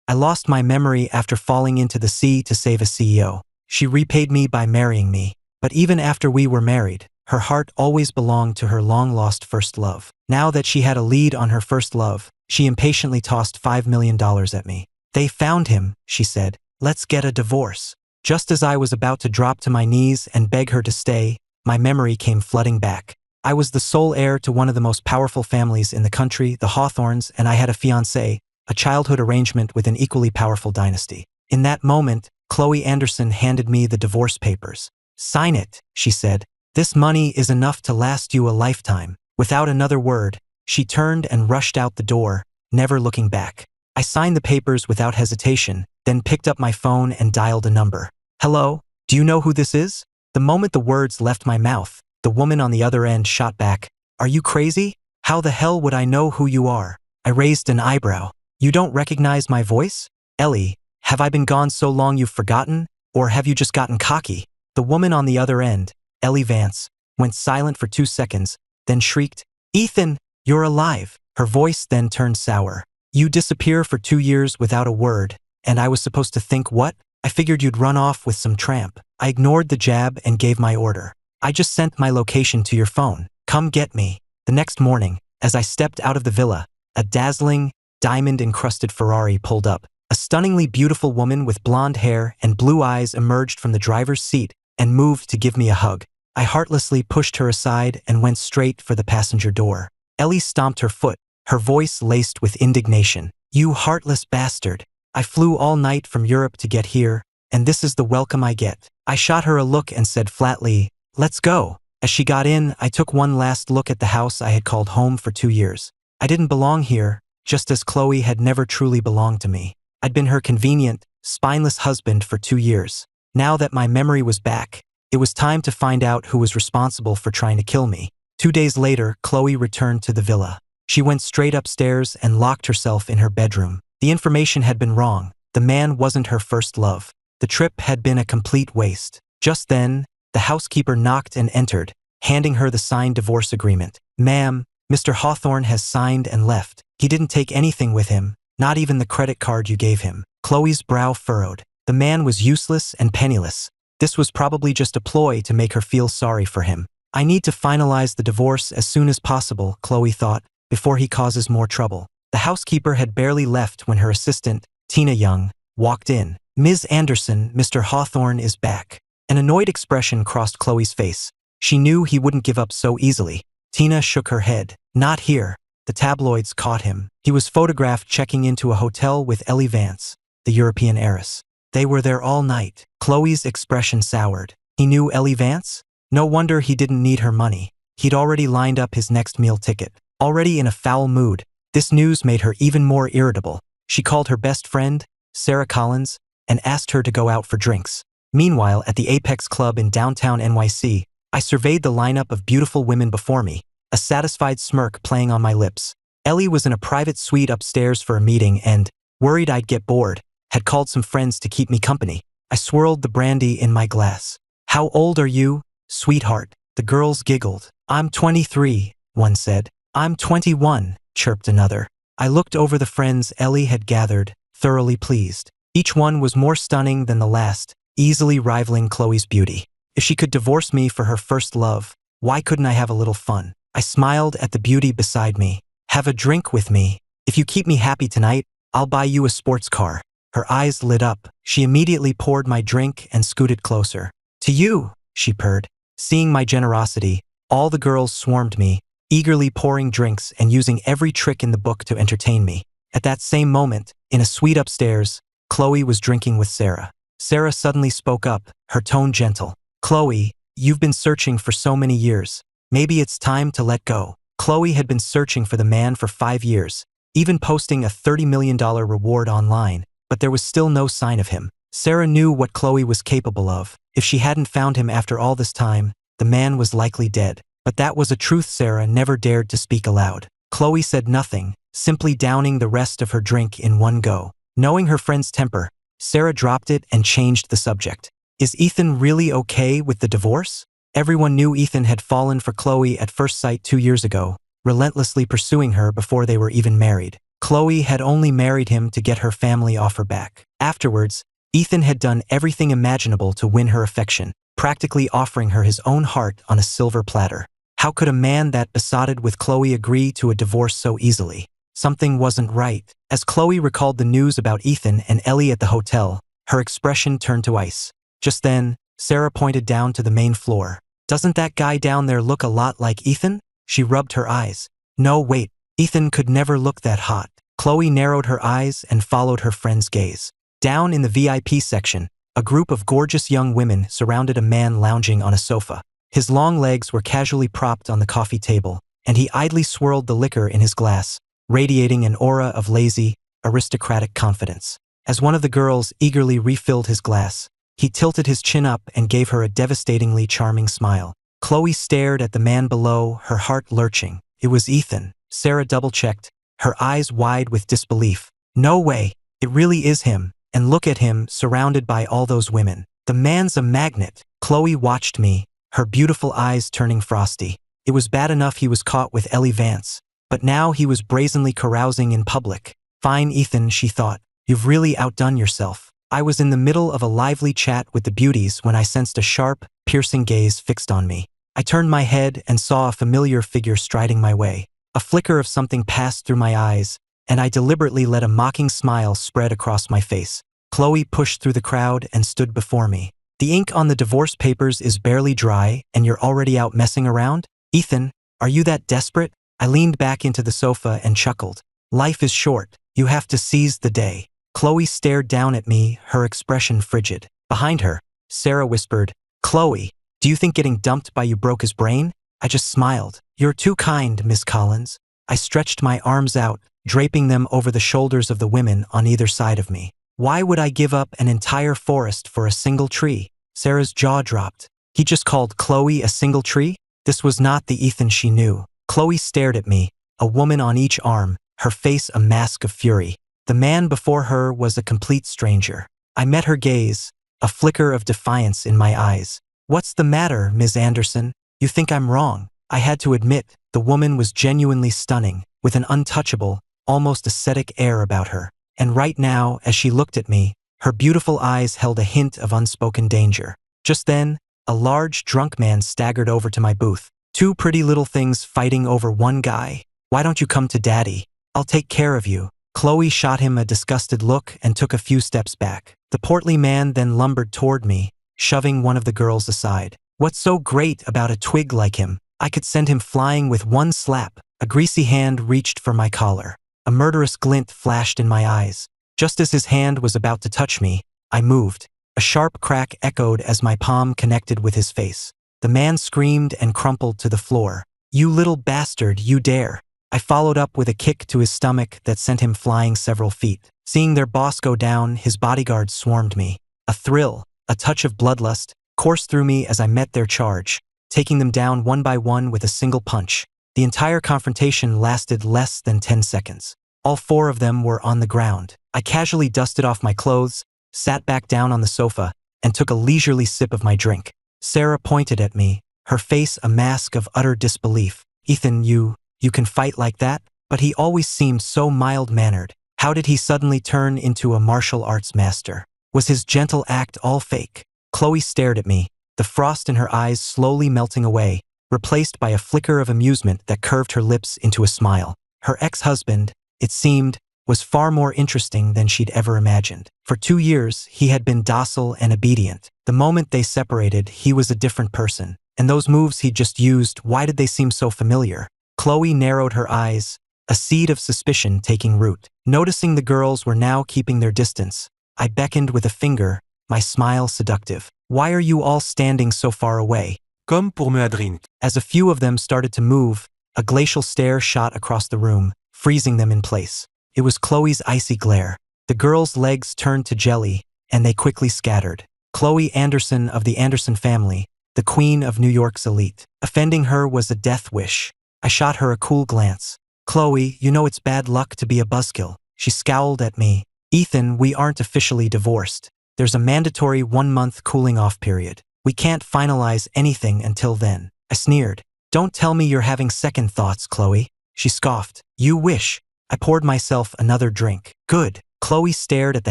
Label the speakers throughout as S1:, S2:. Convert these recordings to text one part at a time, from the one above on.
S1: I lost my memory after falling into the sea to save a CEO. She repaid me by marrying me. But even after we were married, her heart always belonged to her long-lost first love. Now that she had a lead on her first love, she impatiently tossed $5 million at me. "They found him," she said. "Let's get a divorce." Just as I was about to drop to my knees and beg her to stay, my memory came flooding back. I was the sole heir to one of the most powerful families in the country, the Hawthorns, and I had a fiancé, a childhood arrangement with an equally powerful dynasty. In that moment, Chloe Anderson handed me the divorce papers. "Sign it," she said. "This money is enough to last you a lifetime." Without another word, she turned and rushed out the door, never looking back. I signed the papers without hesitation, then picked up my phone and dialed a number. "Hello? Do you know who this is?" The moment the words left my mouth, the woman on the other end shot back, "Are you crazy? How the hell would I know who you are?" I raised an eyebrow. "You don't recognize my voice? Ellie, have I been gone so long you've forgotten? Or have you just gotten cocky?" The woman on the other end, Ellie Vance, went silent for 2 seconds, then shrieked, "Ethan, you're alive!" Her voice then turned sour. "You disappear for 2 years without a word, and I was supposed to think what? I figured you'd run off with some tramp." I ignored the jab and gave my order. "I just sent my location to your phone. Come get me." The next morning, as I stepped out of the villa, a dazzling, diamond-encrusted Ferrari pulled up. A stunningly beautiful woman with blonde hair and blue eyes emerged from the driver's seat and moved to give me a hug. I heartlessly pushed her aside and went straight for the passenger door. Ellie stomped her foot, her voice laced with indignation. "You heartless bastard. I flew all night from Europe to get here, and this is the welcome I get." I shot her a look and said flatly, "Let's go." As she got in, I took one last look at the house I had called home for 2 years. I didn't belong here, just as Chloe had never truly belonged to me. I'd been her convenient, spineless husband for 2 years. Now that my memory was back, it was time to find out who was responsible for trying to kill me. 2 days later, Chloe returned to the villa. She went straight upstairs and locked herself in her bedroom. The information had been wrong. The man wasn't her first love. The trip had been a complete waste. Just then, the housekeeper knocked and entered, handing her the signed divorce agreement. "Ma'am, Mr. Hawthorne has signed and left. He didn't take anything with him, not even the credit card you gave him." Chloe's brow furrowed. The man was useless and penniless. This was probably just a ploy to make her feel sorry for him. "I need to finalize the divorce as soon as possible," Chloe thought, "before he causes more trouble." The housekeeper had barely left when her assistant, Tina Young, walked in. "Ms. Anderson, Mr. Hawthorne is back." An annoyed expression crossed Chloe's face. She knew he wouldn't give up so easily. Tina shook her head. "Not here." The tabloids caught him. He was photographed checking into a hotel with Ellie Vance, the European heiress. They were there all night. Chloe's expression soured. He knew Ellie Vance? No wonder he didn't need her money. He'd already lined up his next meal ticket. Already in a foul mood, this news made her even more irritable. She called her best friend, Sarah Collins, and asked her to go out for drinks. Meanwhile, at the Apex Club in downtown NYC, I surveyed the lineup of beautiful women before me, a satisfied smirk playing on my lips. Ellie was in a private suite upstairs for a meeting and, worried I'd get bored, had called some friends to keep me company. I swirled the brandy in my glass. "How old are you, sweetheart?" The girls giggled. "I'm 23, one said. "I'm 21, chirped another. I looked over the friends Ellie had gathered, thoroughly pleased. Each one was more stunning than the last, easily rivaling Chloe's beauty. If she could divorce me for her first love, why couldn't I have a little fun? I smiled at the beauty beside me. "Have a drink with me. If you keep me happy tonight, I'll buy you a sports car." Her eyes lit up. She immediately poured my drink and scooted closer. "To you," she purred. Seeing my generosity, all the girls swarmed me, eagerly pouring drinks and using every trick in the book to entertain me. At that same moment, in a suite upstairs, Chloe was drinking with Sarah. Sarah suddenly spoke up, her tone gentle. "Chloe, you've been searching for so many years. Maybe it's time to let go." Chloe had been searching for the man for 5 years, even posting a $30 million reward online, but there was still no sign of him. Sarah knew what Chloe was capable of. If she hadn't found him after all this time, the man was likely dead. But that was a truth Sarah never dared to speak aloud. Chloe said nothing, simply downing the rest of her drink in one go. Knowing her friend's temper, Sarah dropped it and changed the subject. "Is Ethan really okay with the divorce?" Everyone knew Ethan had fallen for Chloe at first sight 2 years ago, relentlessly pursuing her before they were even married. Chloe had only married him to get her family off her back. Afterwards, Ethan had done everything imaginable to win her affection, practically offering her his own heart on a silver platter. How could a man that besotted with Chloe agree to a divorce so easily? Something wasn't right. As Chloe recalled the news about Ethan and Ellie at the hotel, her expression turned to ice. Just then, Sarah pointed down to the main floor. "Doesn't that guy down there look a lot like Ethan?" She rubbed her eyes. "No, wait, Ethan could never look that hot." Chloe narrowed her eyes and followed her friend's gaze. Down in the VIP section, a group of gorgeous young women surrounded a man lounging on a sofa. His long legs were casually propped on the coffee table, and he idly swirled the liquor in his glass, radiating an aura of lazy, aristocratic confidence. As one of the girls eagerly refilled his glass, he tilted his chin up and gave her a devastatingly charming smile. Chloe stared at the man below, her heart lurching. It was Ethan. Sarah double-checked, her eyes wide with disbelief. "No way, it really is him. And look at him, surrounded by all those women. The man's a magnet." Chloe watched me, her beautiful eyes turning frosty. It was bad enough he was caught with Ellie Vance, but now he was brazenly carousing in public. "Fine, Ethan," she thought. "You've really outdone yourself." I was in the middle of a lively chat with the beauties when I sensed a sharp, piercing gaze fixed on me. I turned my head and saw a familiar figure striding my way. A flicker of something passed through my eyes, and I deliberately let a mocking smile spread across my face. Chloe pushed through the crowd and stood before me. "The ink on the divorce papers is barely dry, and you're already out messing around? Ethan, are you that desperate?" I leaned back into the sofa and chuckled. "Life is short. You have to seize the day." Chloe stared down at me, her expression frigid. Behind her, Sarah whispered, "Chloe, do you think getting dumped by you broke his brain?" I just smiled. "You're too kind, Miss Collins." I stretched my arms out, draping them over the shoulders of the women on either side of me. "Why would I give up an entire forest for a single tree?" Sarah's jaw dropped. He just called Chloe a single tree? This was not the Ethan she knew. Chloe stared at me, a woman on each arm, her face a mask of fury. The man before her was a complete stranger. I met her gaze, a flicker of defiance in my eyes. "What's the matter, Ms. Anderson? You think I'm wrong?" I had to admit, the woman was genuinely stunning, with an untouchable, almost ascetic air about her. And right now, as she looked at me, her beautiful eyes held a hint of unspoken danger. Just then, a large, drunk man staggered over to my booth. "Two pretty little things fighting over one guy. Why don't you come to Daddy? I'll take care of you." Chloe shot him a disgusted look and took a few steps back. The portly man then lumbered toward me, shoving one of the girls aside. "What's so great about a twig like him? I could send him flying with one slap." A greasy hand reached for my collar. A murderous glint flashed in my eyes. Just as his hand was about to touch me, I moved. A sharp crack echoed as my palm connected with his face. The man screamed and crumpled to the floor. "You little bastard, you dare." I followed up with a kick to his stomach that sent him flying several feet. Seeing their boss go down, his bodyguards swarmed me. A thrill, a touch of bloodlust, coursed through me as I met their charge, taking them down one by one with a single punch. The entire confrontation lasted less than 10 seconds. All four of them were on the ground. I casually dusted off my clothes, sat back down on the sofa, and took a leisurely sip of my drink. Sarah pointed at me, her face a mask of utter disbelief. "Ethan, you can fight like that?" But he always seemed so mild-mannered. How did he suddenly turn into a martial arts master? Was his gentle act all fake? Chloe stared at me, the frost in her eyes slowly melting away, replaced by a flicker of amusement that curved her lips into a smile. Her ex-husband, it seemed, was far more interesting than she'd ever imagined. For 2 years, he had been docile and obedient. The moment they separated, he was a different person. And those moves he'd just used, why did they seem so familiar? Chloe narrowed her eyes, a seed of suspicion taking root. Noticing the girls were now keeping their distance, I beckoned with a finger, my smile seductive. "Why are you all standing so far away?"
S2: Comme pour me adriner.
S1: As a few of them started to move, a glacial stare shot across the room, freezing them in place. It was Chloe's icy glare. The girls' legs turned to jelly, and they quickly scattered. Chloe Anderson of the Anderson family, the queen of New York's elite. Offending her was a death wish. I shot her a cool glance. "Chloe, you know it's bad luck to be a buzzkill." She scowled at me. "Ethan, we aren't officially divorced. There's a mandatory 1-month cooling-off period. We can't finalize anything until then." I sneered. "Don't tell me you're having second thoughts, Chloe." She scoffed. "You wish. I poured myself another drink. Good. Chloe stared at the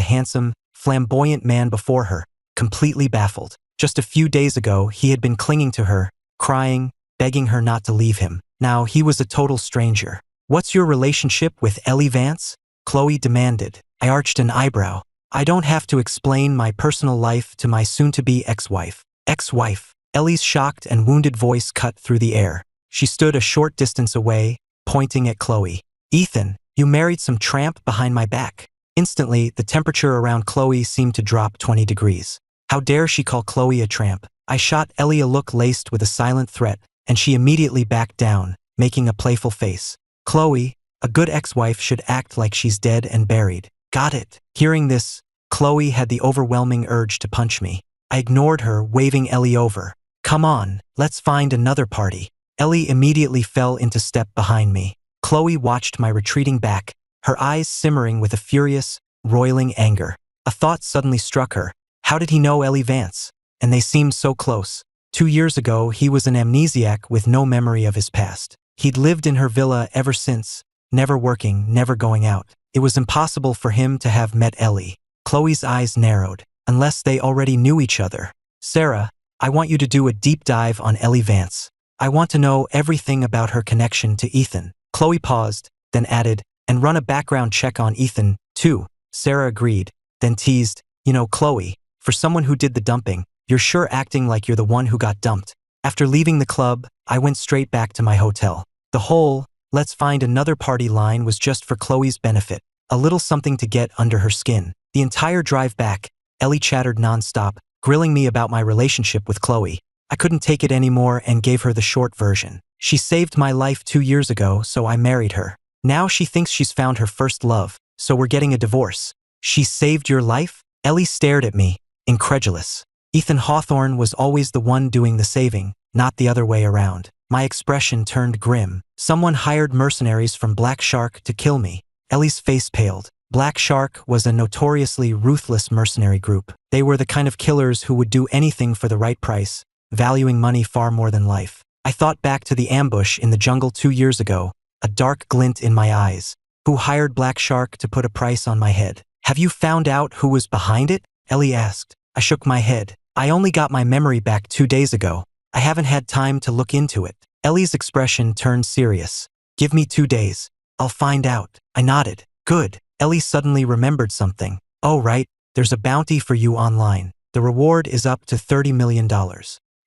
S1: handsome, flamboyant man before her, completely baffled. Just a few days ago, he had been clinging to her, crying, begging her not to leave him. Now he was a total stranger. What's your relationship with Ellie Vance? Chloe demanded. I arched an eyebrow. I don't have to explain my personal life to my soon-to-be ex-wife. Ex-wife. Ellie's shocked and wounded voice cut through the air. She stood a short distance away, pointing at Chloe. Ethan, you married some tramp behind my back. Instantly, the temperature around Chloe seemed to drop 20 degrees. How dare she call Chloe a tramp? I shot Ellie a look laced with a silent threat, and she immediately backed down, making a playful face. Chloe, a good ex-wife should act like she's dead and buried. Got it. Hearing this, Chloe had the overwhelming urge to punch me. I ignored her, waving Ellie over. Come on, let's find another party. Ellie immediately fell into step behind me. Chloe watched my retreating back, her eyes simmering with a furious, roiling anger. A thought suddenly struck her. How did he know Ellie Vance? And they seemed so close. 2 years ago, he was an amnesiac with no memory of his past. He'd lived in her villa ever since, never working, never going out. It was impossible for him to have met Ellie. Chloe's eyes narrowed. Unless they already knew each other. Sarah, I want you to do a deep dive on Ellie Vance. I want to know everything about her connection to Ethan. Chloe paused, then added, and run a background check on Ethan, too. Sarah agreed, then teased, you know, Chloe, for someone who did the dumping, you're sure acting like you're the one who got dumped. After leaving the club, I went straight back to my hotel. The whole, let's find another party line was just for Chloe's benefit, a little something to get under her skin. The entire drive back, Ellie chattered nonstop, grilling me about my relationship with Chloe. I couldn't take it anymore and gave her the short version. She saved my life 2 years ago, so I married her. Now she thinks she's found her first love, so we're getting a divorce. She saved your life? Ellie stared at me, incredulous. Ethan Hawthorne was always the one doing the saving, not the other way around. My expression turned grim. Someone hired mercenaries from Black Shark to kill me. Ellie's face paled. Black Shark was a notoriously ruthless mercenary group. They were the kind of killers who would do anything for the right price, valuing money far more than life. I thought back to the ambush in the jungle 2 years ago, a dark glint in my eyes. Who hired Black Shark to put a price on my head? Have you found out who was behind it? Ellie asked. I shook my head. I only got my memory back 2 days ago. I haven't had time to look into it. Ellie's expression turned serious. Give me 2 days. I'll find out. I nodded. Good. Ellie suddenly remembered something. Oh right, there's a bounty for you online. The reward is up to $30 million.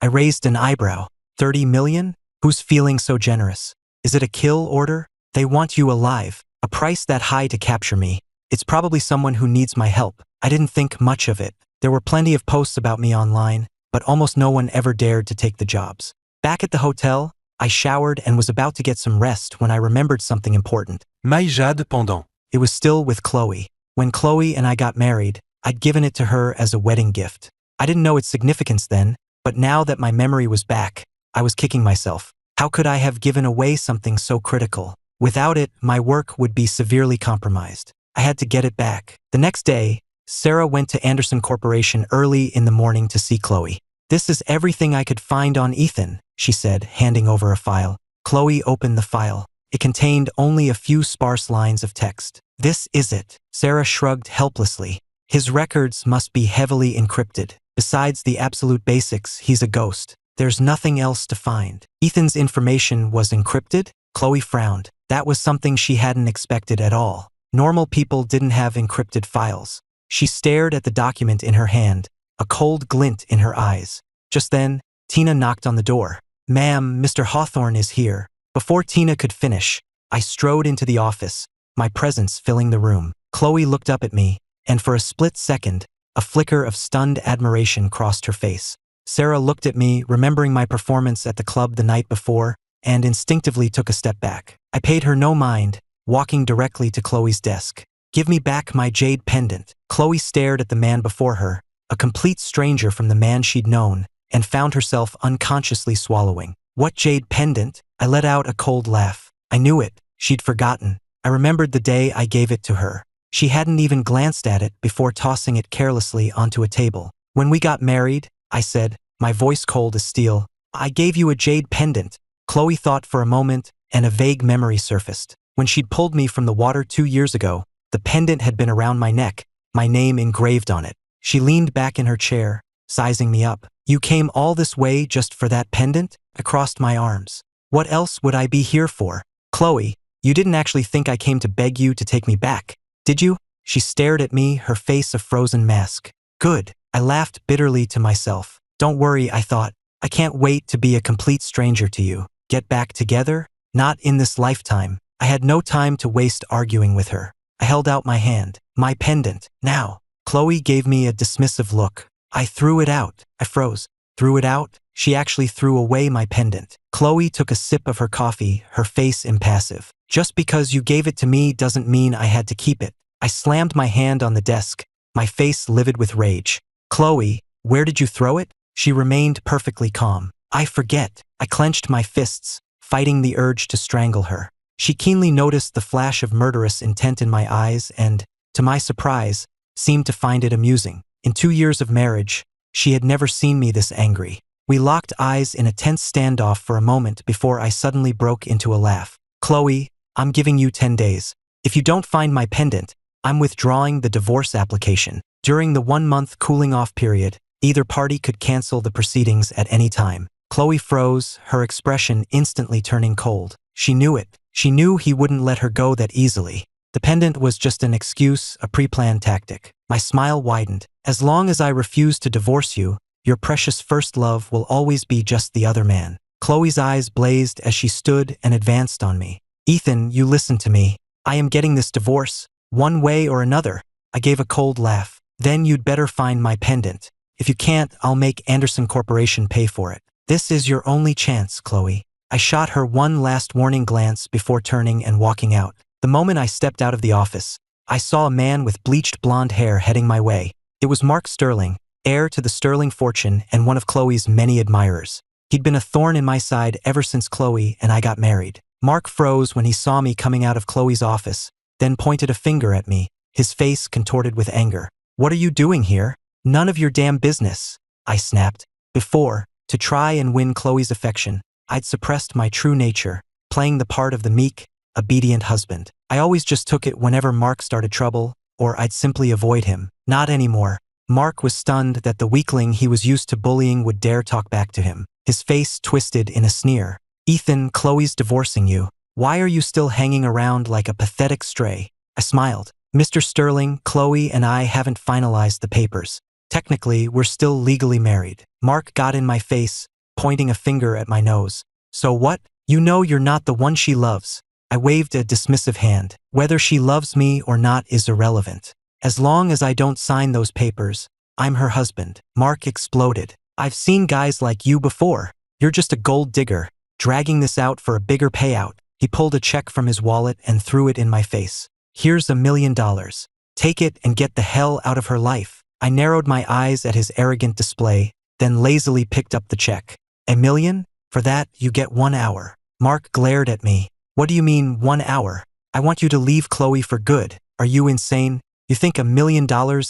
S1: I raised an eyebrow. 30 million? Who's feeling so generous? Is it a kill order? They want you alive. A price that high to capture me. It's probably someone who needs my help. I didn't think much of it. There were plenty of posts about me online, but almost no one ever dared to take the jobs. Back at the hotel, I showered and was about to get some rest when I remembered something important.
S2: Maille Jade pendant.
S1: It was still with Chloe. When Chloe and I got married, I'd given it to her as a wedding gift. I didn't know its significance then, but now that my memory was back, I was kicking myself. How could I have given away something so critical? Without it, my work would be severely compromised. I had to get it back. The next day, Sarah went to Anderson Corporation early in the morning to see Chloe. This is everything I could find on Ethan, she said, handing over a file. Chloe opened the file. It contained only a few sparse lines of text. This is it. Sarah shrugged helplessly. His records must be heavily encrypted. Besides the absolute basics, he's a ghost. There's nothing else to find. Ethan's information was encrypted? Chloe frowned. That was something she hadn't expected at all. Normal people didn't have encrypted files. She stared at the document in her hand, a cold glint in her eyes. Just then, Tina knocked on the door. Ma'am, Mr. Hawthorne is here. Before Tina could finish, I strode into the office, my presence filling the room. Chloe looked up at me, and for a split second, a flicker of stunned admiration crossed her face. Sarah looked at me, remembering my performance at the club the night before, and instinctively took a step back. I paid her no mind, walking directly to Chloe's desk. Give me back my jade pendant. Chloe stared at the man before her, a complete stranger from the man she'd known, and found herself unconsciously swallowing. What jade pendant? I let out a cold laugh. I knew it. She'd forgotten. I remembered the day I gave it to her. She hadn't even glanced at it before tossing it carelessly onto a table. When we got married, I said, my voice cold as steel, I gave you a jade pendant. Chloe thought for a moment, and a vague memory surfaced. When she'd pulled me from the water 2 years ago, the pendant had been around my neck, my name engraved on it. She leaned back in her chair, sizing me up. You came all this way just for that pendant? I crossed my arms. What else would I be here for? Chloe, you didn't actually think I came to beg you to take me back, did you? She stared at me, her face a frozen mask. Good. I laughed bitterly to myself. Don't worry, I thought. I can't wait to be a complete stranger to you. Get back together? Not in this lifetime. I had no time to waste arguing with her. I held out my hand. My pendant. Now. Chloe gave me a dismissive look. I threw it out. I froze. Threw it out? She actually threw away my pendant. Chloe took a sip of her coffee, her face impassive. Just because you gave it to me doesn't mean I had to keep it. I slammed my hand on the desk, my face livid with rage. Chloe, where did you throw it? She remained perfectly calm. I forget. I clenched my fists, fighting the urge to strangle her. She keenly noticed the flash of murderous intent in my eyes and, to my surprise, seemed to find it amusing. In 2 years of marriage, she had never seen me this angry. We locked eyes in a tense standoff for a moment before I suddenly broke into a laugh. Chloe, I'm giving you 10 days. If you don't find my pendant, I'm withdrawing the divorce application. During the 1-month cooling-off period, either party could cancel the proceedings at any time. Chloe froze, her expression instantly turning cold. She knew it. She knew he wouldn't let her go that easily. The pendant was just an excuse, a pre-planned tactic. My smile widened. As long as I refuse to divorce you, your precious first love will always be just the other man. Chloe's eyes blazed as she stood and advanced on me. Ethan, you listen to me. I am getting this divorce, one way or another. I gave a cold laugh. Then you'd better find my pendant. If you can't, I'll make Anderson Corporation pay for it. This is your only chance, Chloe. I shot her one last warning glance before turning and walking out. The moment I stepped out of the office, I saw a man with bleached blonde hair heading my way. It was Mark Sterling, heir to the Sterling fortune and one of Chloe's many admirers. He'd been a thorn in my side ever since Chloe and I got married. Mark froze when he saw me coming out of Chloe's office, then pointed a finger at me, his face contorted with anger. What are you doing here? None of your damn business, I snapped. Before, to try and win Chloe's affection, I'd suppressed my true nature, playing the part of the meek, obedient husband. I always just took it whenever Mark started trouble, or I'd simply avoid him. Not anymore. Mark was stunned that the weakling he was used to bullying would dare talk back to him. His face twisted in a sneer. Ethan, Chloe's divorcing you. Why are you still hanging around like a pathetic stray? I smiled. Mr. Sterling, Chloe and I haven't finalized the papers. Technically, we're still legally married. Mark got in my face, pointing a finger at my nose. So what? You know you're not the one she loves. I waved a dismissive hand. Whether she loves me or not is irrelevant. As long as I don't sign those papers, I'm her husband. Mark exploded. I've seen guys like you before. You're just a gold digger, dragging this out for a bigger payout. He pulled a check from his wallet and threw it in my face. Here's $1 million. Take it and get the hell out of her life. I narrowed my eyes at his arrogant display, then lazily picked up the check. $1 million? For that, you get 1 hour. Mark glared at me. What do you mean 1 hour? I want you to leave Chloe for good. Are you insane? You think $1 million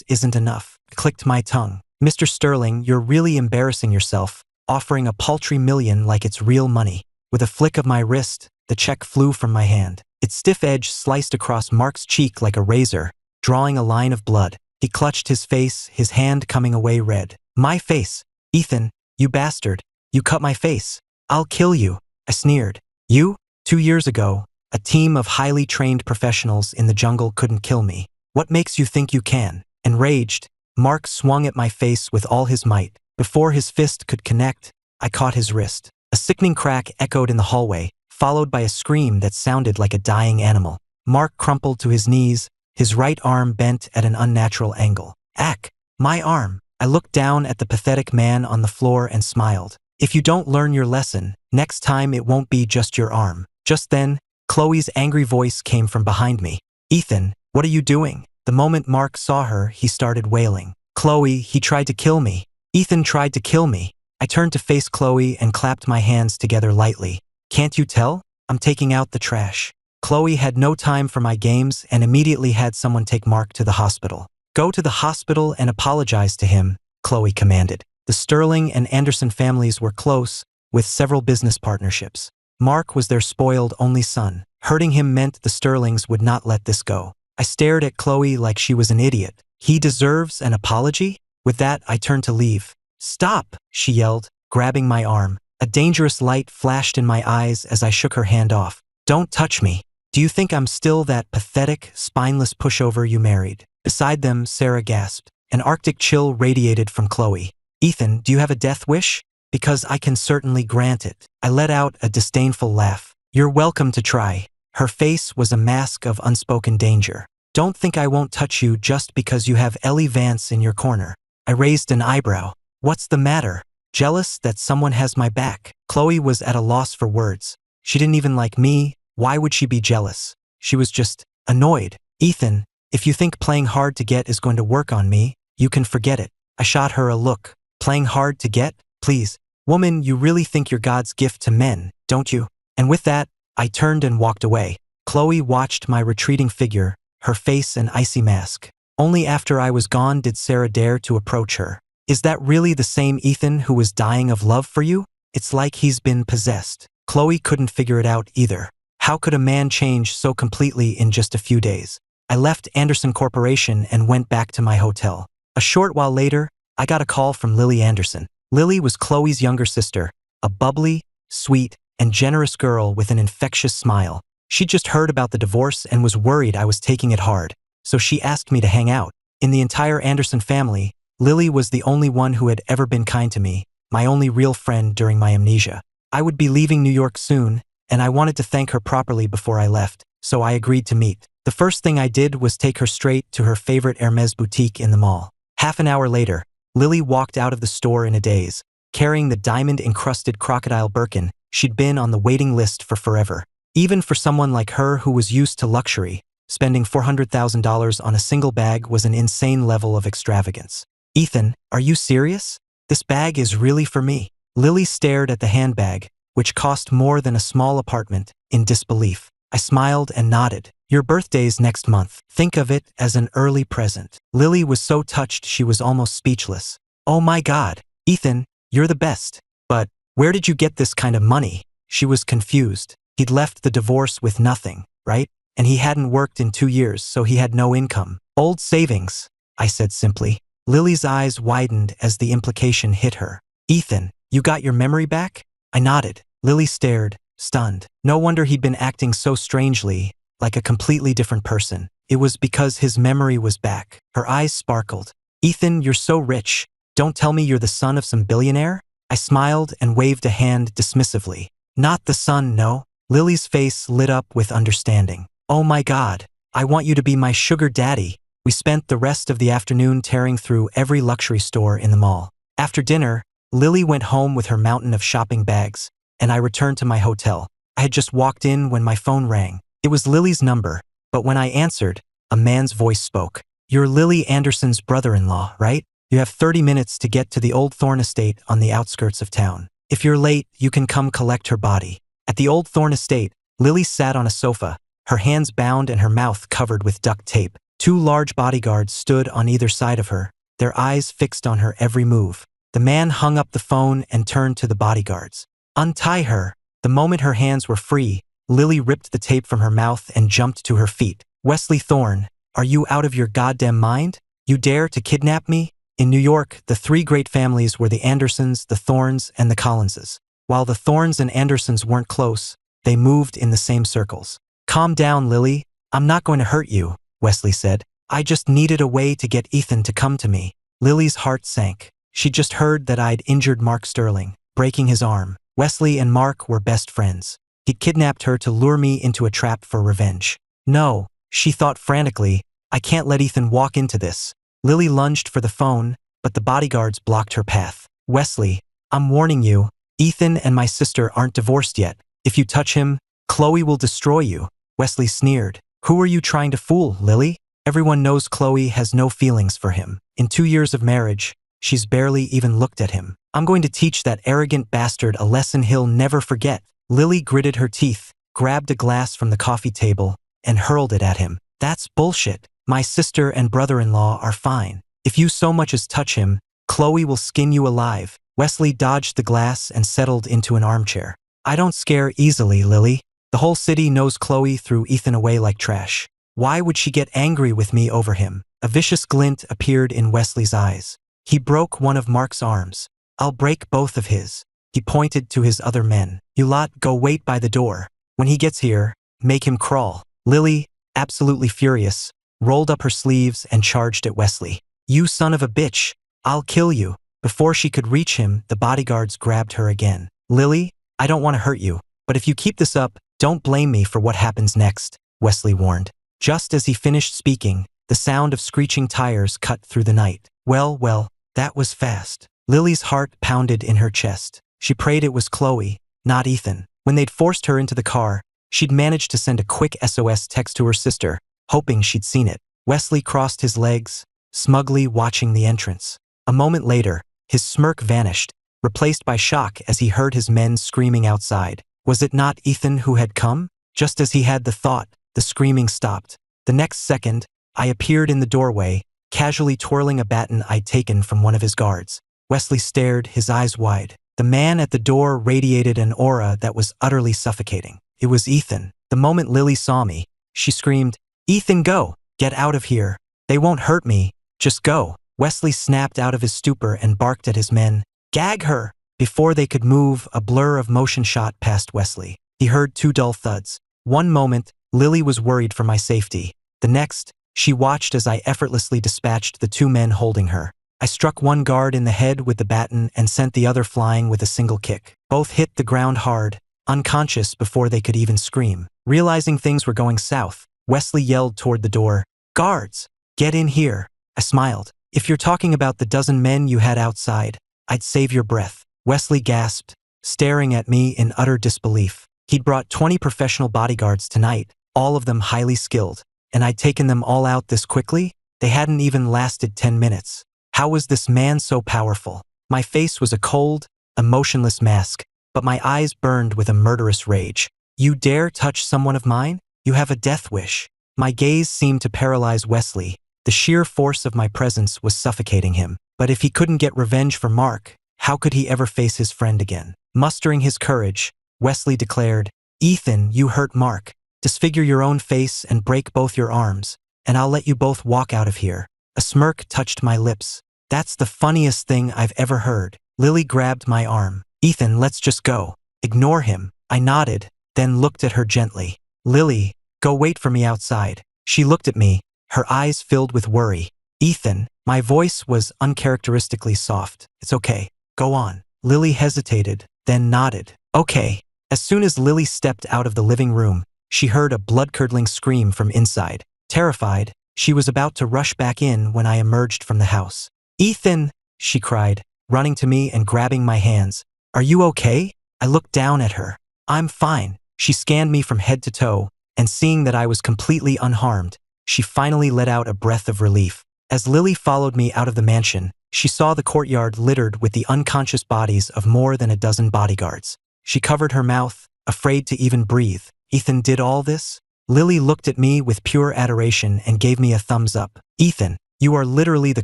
S1: isn't enough? I clicked my tongue. Mr. Sterling, you're really embarrassing yourself, offering a paltry million like it's real money. With a flick of my wrist, the check flew from my hand. Its stiff edge sliced across Mark's cheek like a razor, drawing a line of blood. He clutched his face, his hand coming away red. My face. Ethan, you bastard. You cut my face. I'll kill you. I sneered. You? 2 years ago, a team of highly trained professionals in the jungle couldn't kill me. What makes you think you can? Enraged, Mark swung at my face with all his might. Before his fist could connect, I caught his wrist. A sickening crack echoed in the hallway, followed by a scream that sounded like a dying animal. Mark crumpled to his knees, his right arm bent at an unnatural angle. Ack! My arm! I looked down at the pathetic man on the floor and smiled. If you don't learn your lesson, next time it won't be just your arm. Just then, Chloe's angry voice came from behind me. Ethan, what are you doing? The moment Mark saw her, he started wailing. Chloe, he tried to kill me. Ethan tried to kill me. I turned to face Chloe and clapped my hands together lightly. Can't you tell? I'm taking out the trash. Chloe had no time for my games and immediately had someone take Mark to the hospital. Go to the hospital and apologize to him, Chloe commanded. The Sterling and Anderson families were close, with several business partnerships. Mark was their spoiled only son. Hurting him meant the Sterlings would not let this go. I stared at Chloe like she was an idiot. He deserves an apology? With that, I turned to leave. Stop, she yelled, grabbing my arm. A dangerous light flashed in my eyes as I shook her hand off. Don't touch me. Do you think I'm still that pathetic, spineless pushover you married? Beside them, Sarah gasped. An arctic chill radiated from Chloe. Ethan, do you have a death wish? Because I can certainly grant it. I let out a disdainful laugh. You're welcome to try. Her face was a mask of unspoken danger. Don't think I won't touch you just because you have Ellie Vance in your corner. I raised an eyebrow. What's the matter? Jealous that someone has my back? Chloe was at a loss for words. She didn't even like me. Why would she be jealous? She was just annoyed. Ethan, if you think playing hard to get is going to work on me, you can forget it. I shot her a look. Playing hard to get? Please. Woman, you really think you're God's gift to men, don't you? And with that, I turned and walked away. Chloe watched my retreating figure, her face an icy mask. Only after I was gone did Sarah dare to approach her. Is that really the same Ethan who was dying of love for you? It's like he's been possessed. Chloe couldn't figure it out either. How could a man change so completely in just a few days? I left Anderson Corporation and went back to my hotel. A short while later, I got a call from Lily Anderson. Lily was Chloe's younger sister, a bubbly, sweet, and generous girl with an infectious smile. She'd just heard about the divorce and was worried I was taking it hard, so she asked me to hang out. In the entire Anderson family, Lily was the only one who had ever been kind to me, my only real friend during my amnesia. I would be leaving New York soon, and I wanted to thank her properly before I left, so I agreed to meet. The first thing I did was take her straight to her favorite Hermes boutique in the mall. Half an hour later, Lily walked out of the store in a daze, carrying the diamond-encrusted crocodile Birkin she'd been on the waiting list for forever. Even for someone like her who was used to luxury, spending $400,000 on a single bag was an insane level of extravagance. Ethan, are you serious? This bag is really for me. Lily stared at the handbag, which cost more than a small apartment, in disbelief. I smiled and nodded. Your birthday's next month. Think of it as an early present. Lily was so touched she was almost speechless. Oh my God, Ethan, you're the best. But where did you get this kind of money? She was confused. He'd left the divorce with nothing, right? And he hadn't worked in 2 years, so he had no income. Old savings, I said simply. Lily's eyes widened as the implication hit her. Ethan, you got your memory back? I nodded. Lily stared, stunned. No wonder he'd been acting so strangely, like a completely different person. It was because his memory was back. Her eyes sparkled. Ethan, you're so rich. Don't tell me you're the son of some billionaire? I smiled and waved a hand dismissively. Not the son, no. Lily's face lit up with understanding. Oh my God, I want you to be my sugar daddy. We spent the rest of the afternoon tearing through every luxury store in the mall. After dinner, Lily went home with her mountain of shopping bags, and I returned to my hotel. I had just walked in when my phone rang. It was Lily's number, but when I answered, a man's voice spoke. You're Lily Anderson's brother-in-law, right? You have 30 minutes to get to the Old Thorn estate on the outskirts of town. If you're late, you can come collect her body. At the Old Thorn estate, Lily sat on a sofa, her hands bound and her mouth covered with duct tape. 2 large bodyguards stood on either side of her, their eyes fixed on her every move. The man hung up the phone and turned to the bodyguards. Untie her. The moment her hands were free, Lily ripped the tape from her mouth and jumped to her feet. Wesley Thorn, are you out of your goddamn mind? You dare to kidnap me? In New York, the 3 great families were the Andersons, the Thorns, and the Collinses. While the Thorns and Andersons weren't close, they moved in the same circles. Calm down, Lily. I'm not going to hurt you, Wesley said. I just needed a way to get Ethan to come to me. Lily's heart sank. She'd just heard that I'd injured Mark Sterling, breaking his arm. Wesley and Mark were best friends. He'd kidnapped her to lure me into a trap for revenge. No, she thought frantically, I can't let Ethan walk into this. Lily lunged for the phone, but the bodyguards blocked her path. Wesley, I'm warning you, Ethan and my sister aren't divorced yet. If you touch him, Chloe will destroy you. Wesley sneered. Who are you trying to fool, Lily? Everyone knows Chloe has no feelings for him. In 2 years of marriage, she's barely even looked at him. I'm going to teach that arrogant bastard a lesson he'll never forget. Lily gritted her teeth, grabbed a glass from the coffee table, and hurled it at him. That's bullshit. My sister and brother-in-law are fine. If you so much as touch him, Chloe will skin you alive. Wesley dodged the glass and settled into an armchair. I don't scare easily, Lily. The whole city knows Chloe threw Ethan away like trash. Why would she get angry with me over him? A vicious glint appeared in Wesley's eyes. He broke one of Mark's arms. I'll break both of his. He pointed to his other men. You lot go wait by the door. When he gets here, make him crawl. Lily, absolutely furious, rolled up her sleeves and charged at Wesley. You son of a bitch, I'll kill you. Before she could reach him, the bodyguards grabbed her again. Lily, I don't want to hurt you, but if you keep this up, don't blame me for what happens next, Wesley warned. Just as he finished speaking, the sound of screeching tires cut through the night. Well, that was fast. Lily's heart pounded in her chest. She prayed it was Chloe, not Ethan. When they'd forced her into the car, she'd managed to send a quick SOS text to her sister, hoping she'd seen it. Wesley crossed his legs, smugly watching the entrance. A moment later, his smirk vanished, replaced by shock as he heard his men screaming outside. Was it not Ethan who had come? Just as he had the thought, the screaming stopped. The next second, I appeared in the doorway, casually twirling a baton I'd taken from one of his guards. Wesley stared, his eyes wide. The man at the door radiated an aura that was utterly suffocating. It was Ethan. The moment Lily saw me, she screamed, "Ethan, go! Get out of here! They won't hurt me! Just go!" Wesley snapped out of his stupor and barked at his men, "Gag her!" Before they could move, a blur of motion shot past Wesley. He heard two dull thuds. One moment, Lily was worried for my safety. The next, she watched as I effortlessly dispatched the two men holding her. I struck one guard in the head with the baton and sent the other flying with a single kick. Both hit the ground hard, unconscious before they could even scream. Realizing things were going south, Wesley yelled toward the door, "Guards, get in here." I smiled. "If you're talking about the dozen men you had outside, I'd save your breath." Wesley gasped, staring at me in utter disbelief. He'd brought 20 professional bodyguards tonight, all of them highly skilled, and I'd taken them all out this quickly? They hadn't even lasted 10 minutes. How was this man so powerful? My face was a cold, emotionless mask, but my eyes burned with a murderous rage. "You dare touch someone of mine? You have a death wish." My gaze seemed to paralyze Wesley. The sheer force of my presence was suffocating him. But if he couldn't get revenge for Mark, how could he ever face his friend again? Mustering his courage, Wesley declared, "Ethan, you hurt Mark. Disfigure your own face and break both your arms, and I'll let you both walk out of here." A smirk touched my lips. "That's the funniest thing I've ever heard." Lily grabbed my arm. "Ethan, let's just go. Ignore him." I nodded, then looked at her gently. "Lily, go wait for me outside." She looked at me, her eyes filled with worry. "Ethan," my voice was uncharacteristically soft. "It's okay. Go on." Lily hesitated, then nodded. "Okay." As soon as Lily stepped out of the living room, she heard a blood-curdling scream from inside. Terrified, she was about to rush back in when I emerged from the house. "Ethan!" she cried, running to me and grabbing my hands. "Are you okay?" I looked down at her. "I'm fine." She scanned me from head to toe, and seeing that I was completely unharmed, she finally let out a breath of relief. As Lily followed me out of the mansion, she saw the courtyard littered with the unconscious bodies of more than a dozen bodyguards. She covered her mouth, afraid to even breathe. "Ethan did all this?" Lily looked at me with pure adoration and gave me a thumbs up. "Ethan, you are literally the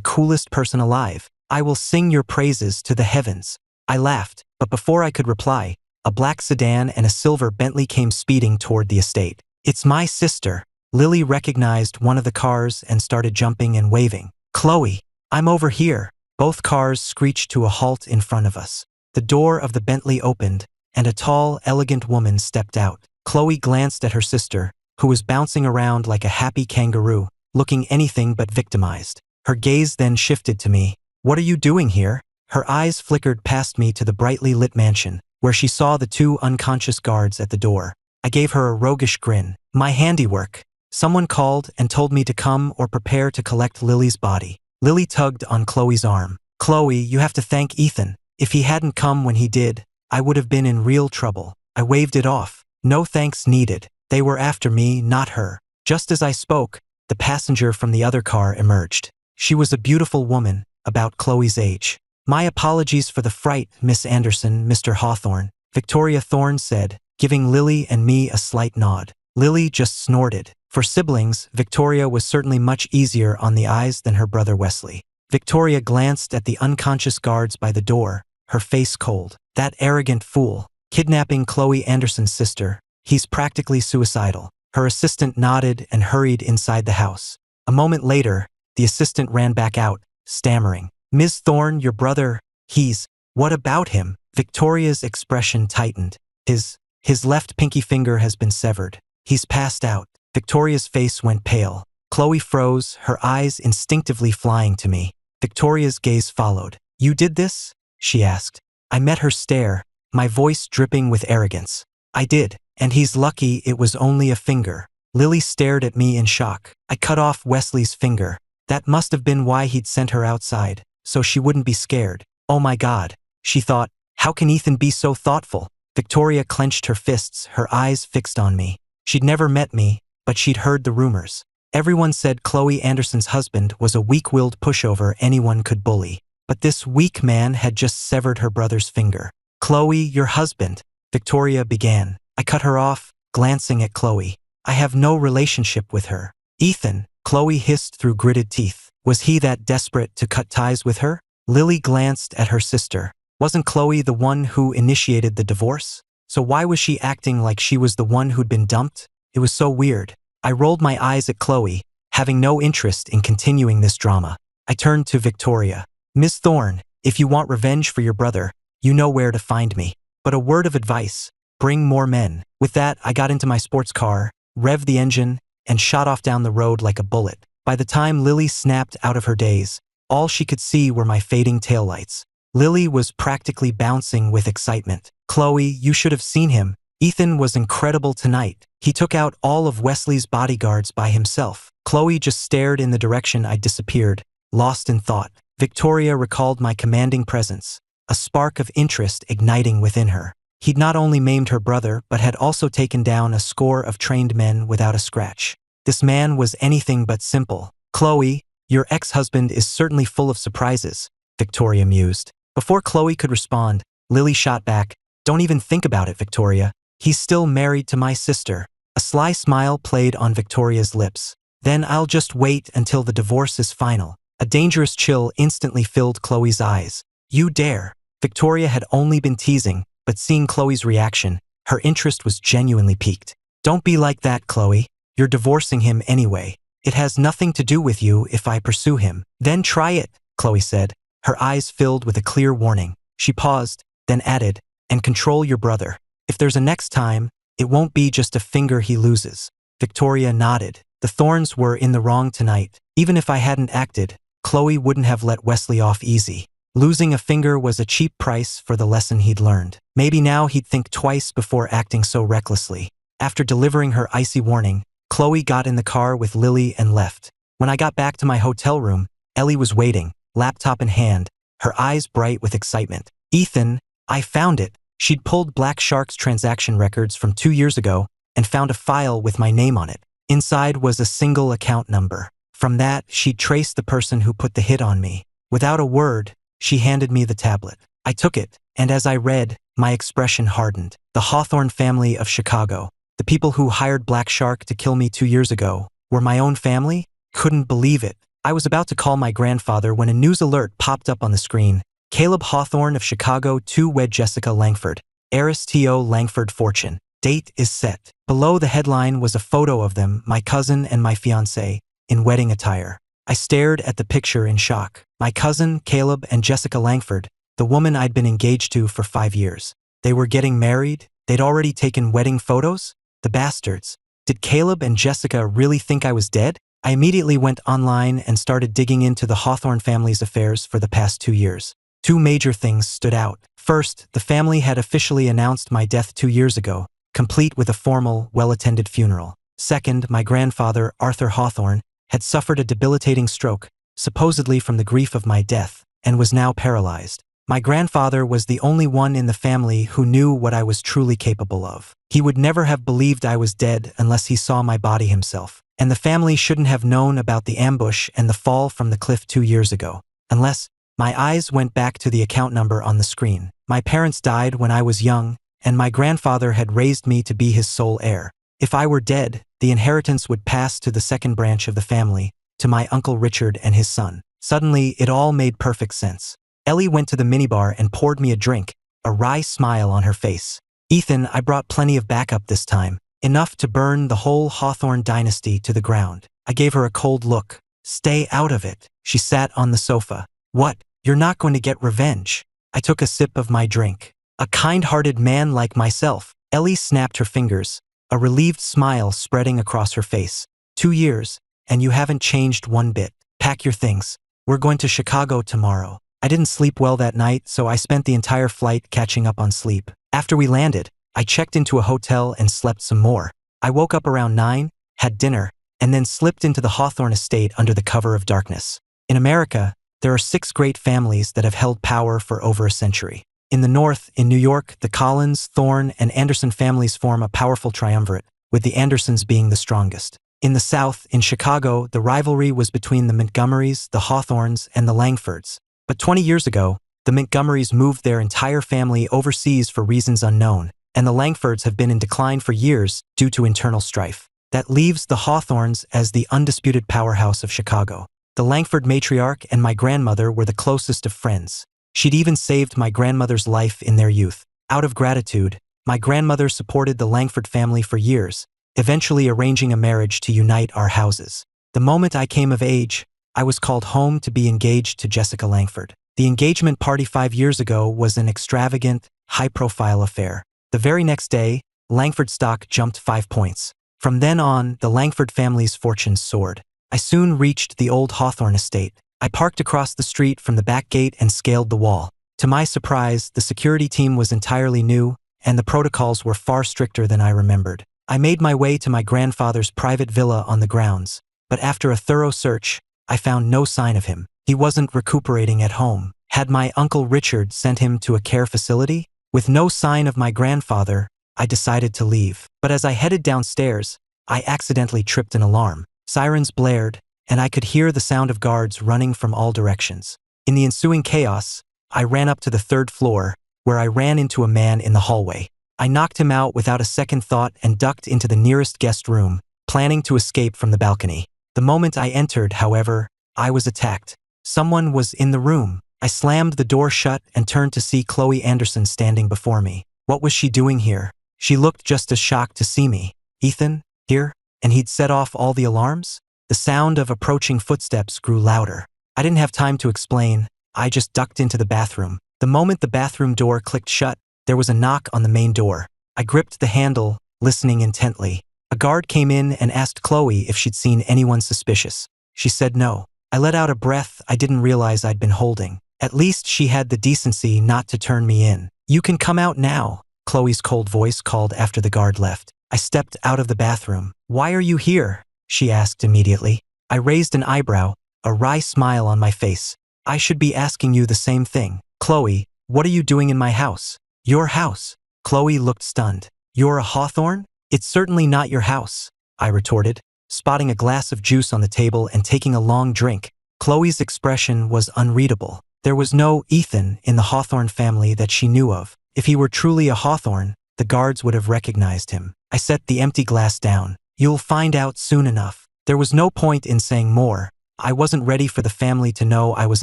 S1: coolest person alive. I will sing your praises to the heavens." I laughed, but before I could reply, a black sedan and a silver Bentley came speeding toward the estate. "It's my sister." Lily recognized one of the cars and started jumping and waving. "Chloe, I'm over here." Both cars screeched to a halt in front of us. The door of the Bentley opened, and a tall, elegant woman stepped out. Chloe glanced at her sister, who was bouncing around like a happy kangaroo, looking anything but victimized. Her gaze then shifted to me. "What are you doing here?" Her eyes flickered past me to the brightly lit mansion, where she saw the two unconscious guards at the door. I gave her a roguish grin. "My handiwork. Someone called and told me to come or prepare to collect Lily's body." Lily tugged on Chloe's arm. "Chloe, you have to thank Ethan. If he hadn't come when he did, I would have been in real trouble." I waved it off. "No thanks needed. They were after me, not her." Just as I spoke, the passenger from the other car emerged. She was a beautiful woman, about Chloe's age. "My apologies for the fright, Miss Anderson, Mr. Hawthorne," Victoria Thorne said, giving Lily and me a slight nod. Lily just snorted. For siblings, Victoria was certainly much easier on the eyes than her brother Wesley. Victoria glanced at the unconscious guards by the door, her face cold. "That arrogant fool. Kidnapping Chloe Anderson's sister. He's practically suicidal. Her assistant nodded and hurried inside the house. A moment later, the assistant ran back out, stammering. Ms. Thorne, your brother, he's… What about him? Victoria's expression tightened. His left pinky finger has been severed. He's passed out. Victoria's face went pale. Chloe froze, her eyes instinctively flying to me. Victoria's gaze followed. You did this? She asked. I met her stare, my voice dripping with arrogance. I did, and he's lucky it was only a finger. Lily stared at me in shock. I cut off Wesley's finger. That must have been why he'd sent her outside, so she wouldn't be scared. Oh my God, she thought, how can Ethan be so thoughtful? Victoria clenched her fists, her eyes fixed on me. She'd never met me, but she'd heard the rumors. Everyone said Chloe Anderson's husband was a weak-willed pushover anyone could bully. But this weak man had just severed her brother's finger. Chloe, your husband, Victoria began. I cut her off, glancing at Chloe. I have no relationship with her. Ethan, Chloe hissed through gritted teeth. Was he that desperate to cut ties with her? Lily glanced at her sister. Wasn't Chloe the one who initiated the divorce? So why was she acting like she was the one who'd been dumped? It was so weird. I rolled my eyes at Chloe, having no interest in continuing this drama. I turned to Victoria. Miss Thorne, if you want revenge for your brother, you know where to find me. But a word of advice, bring more men. With that, I got into my sports car, revved the engine, and shot off down the road like a bullet. By the time Lily snapped out of her daze, all she could see were my fading taillights. Lily was practically bouncing with excitement. Chloe, you should have seen him. Ethan was incredible tonight. He took out all of Wesley's bodyguards by himself. Chloe just stared in the direction I disappeared, lost in thought. Victoria recalled my commanding presence, a spark of interest igniting within her. He'd not only maimed her brother, but had also taken down a score of trained men without a scratch. This man was anything but simple. Chloe, your ex-husband is certainly full of surprises, Victoria mused. Before Chloe could respond, Lily shot back, don't even think about it, Victoria. He's still married to my sister. A sly smile played on Victoria's lips. Then I'll just wait until the divorce is final. A dangerous chill instantly filled Chloe's eyes. You dare. Victoria had only been teasing, but seeing Chloe's reaction, her interest was genuinely piqued. Don't be like that, Chloe. You're divorcing him anyway. It has nothing to do with you if I pursue him. Then try it, Chloe said, her eyes filled with a clear warning. She paused, then added, and control your brother. If there's a next time, it won't be just a finger he loses. Victoria nodded. The Thornes were in the wrong tonight. Even if I hadn't acted, Chloe wouldn't have let Wesley off easy. Losing a finger was a cheap price for the lesson he'd learned. Maybe now he'd think twice before acting so recklessly. After delivering her icy warning, Chloe got in the car with Lily and left. When I got back to my hotel room, Ellie was waiting, laptop in hand, her eyes bright with excitement. Ethan, I found it. She'd pulled Black Shark's transaction records from 2 years ago and found a file with my name on it. Inside was a single account number. From that, she'd traced the person who put the hit on me. Without a word, she handed me the tablet. I took it, and as I read, my expression hardened. The Hawthorne family of Chicago, the people who hired Black Shark to kill me 2 years ago, were my own family? Couldn't believe it. I was about to call my grandfather when a news alert popped up on the screen. Caleb Hawthorne of Chicago to wed Jessica Langford. Heiress T.O. Langford fortune. Date is set. Below the headline was a photo of them, my cousin and my fiancé, in wedding attire. I stared at the picture in shock. My cousin, Caleb, and Jessica Langford, the woman I'd been engaged to for 5 years. They were getting married? They'd already taken wedding photos? The bastards. Did Caleb and Jessica really think I was dead? I immediately went online and started digging into the Hawthorne family's affairs for the past 2 years. 2 major things stood out. First, the family had officially announced my death 2 years ago, complete with a formal, well-attended funeral. Second, my grandfather, Arthur Hawthorne, had suffered a debilitating stroke, supposedly from the grief of my death, and was now paralyzed. My grandfather was the only one in the family who knew what I was truly capable of. He would never have believed I was dead unless he saw my body himself. And the family shouldn't have known about the ambush and the fall from the cliff 2 years ago. Unless… My eyes went back to the account number on the screen. My parents died when I was young, and my grandfather had raised me to be his sole heir. If I were dead, the inheritance would pass to the second branch of the family, to my Uncle Richard and his son. Suddenly, it all made perfect sense. Ellie went to the minibar and poured me a drink, a wry smile on her face. Ethan, I brought plenty of backup this time. Enough to burn the whole Hawthorne dynasty to the ground. I gave her a cold look. Stay out of it. She sat on the sofa. What? You're not going to get revenge. I took a sip of my drink. A kind-hearted man like myself. Ellie snapped her fingers, a relieved smile spreading across her face. 2 years, and you haven't changed one bit. Pack your things. We're going to Chicago tomorrow. I didn't sleep well that night, so I spent the entire flight catching up on sleep. After we landed, I checked into a hotel and slept some more. I woke up around 9, had dinner, and then slipped into the Hawthorne estate under the cover of darkness. In America, there are 6 great families that have held power for over a century. In the north, in New York, the Collins, Thorne, and Anderson families form a powerful triumvirate, with the Andersons being the strongest. In the south, in Chicago, the rivalry was between the Montgomerys, the Hawthornes, and the Langfords. But 20 years ago, the Montgomerys moved their entire family overseas for reasons unknown, and the Langfords have been in decline for years due to internal strife. That leaves the Hawthornes as the undisputed powerhouse of Chicago. The Langford matriarch and my grandmother were the closest of friends. She'd even saved my grandmother's life in their youth. Out of gratitude, my grandmother supported the Langford family for years, eventually arranging a marriage to unite our houses. The moment I came of age, I was called home to be engaged to Jessica Langford. The engagement party 5 years ago was an extravagant, high-profile affair. The very next day, Langford stock jumped 5 points. From then on, the Langford family's fortunes soared. I soon reached the old Hawthorne estate. I parked across the street from the back gate and scaled the wall. To my surprise, the security team was entirely new, and the protocols were far stricter than I remembered. I made my way to my grandfather's private villa on the grounds, but after a thorough search, I found no sign of him. He wasn't recuperating at home. Had my Uncle Richard sent him to a care facility? With no sign of my grandfather, I decided to leave. But as I headed downstairs, I accidentally tripped an alarm. Sirens blared, and I could hear the sound of guards running from all directions. In the ensuing chaos, I ran up to the 3rd floor, where I ran into a man in the hallway. I knocked him out without a second thought and ducked into the nearest guest room, planning to escape from the balcony. The moment I entered, however, I was attacked. Someone was in the room. I slammed the door shut and turned to see Chloe Anderson standing before me. What was she doing here? She looked just as shocked to see me. Ethan, here? And he'd set off all the alarms? The sound of approaching footsteps grew louder. I didn't have time to explain. I just ducked into the bathroom. The moment the bathroom door clicked shut, there was a knock on the main door. I gripped the handle, listening intently. A guard came in and asked Chloe if she'd seen anyone suspicious. She said no. I let out a breath I didn't realize I'd been holding. At least she had the decency not to turn me in. You can come out now, Chloe's cold voice called after the guard left. I stepped out of the bathroom. Why are you here? She asked immediately. I raised an eyebrow, a wry smile on my face. I should be asking you the same thing. Chloe, what are you doing in my house? Your house. Chloe looked stunned. You're a Hawthorne? It's certainly not your house, I retorted, spotting a glass of juice on the table and taking a long drink. Chloe's expression was unreadable. There was no Ethan in the Hawthorne family that she knew of. If he were truly a Hawthorne, the guards would have recognized him. I set the empty glass down. You'll find out soon enough. There was no point in saying more. I wasn't ready for the family to know I was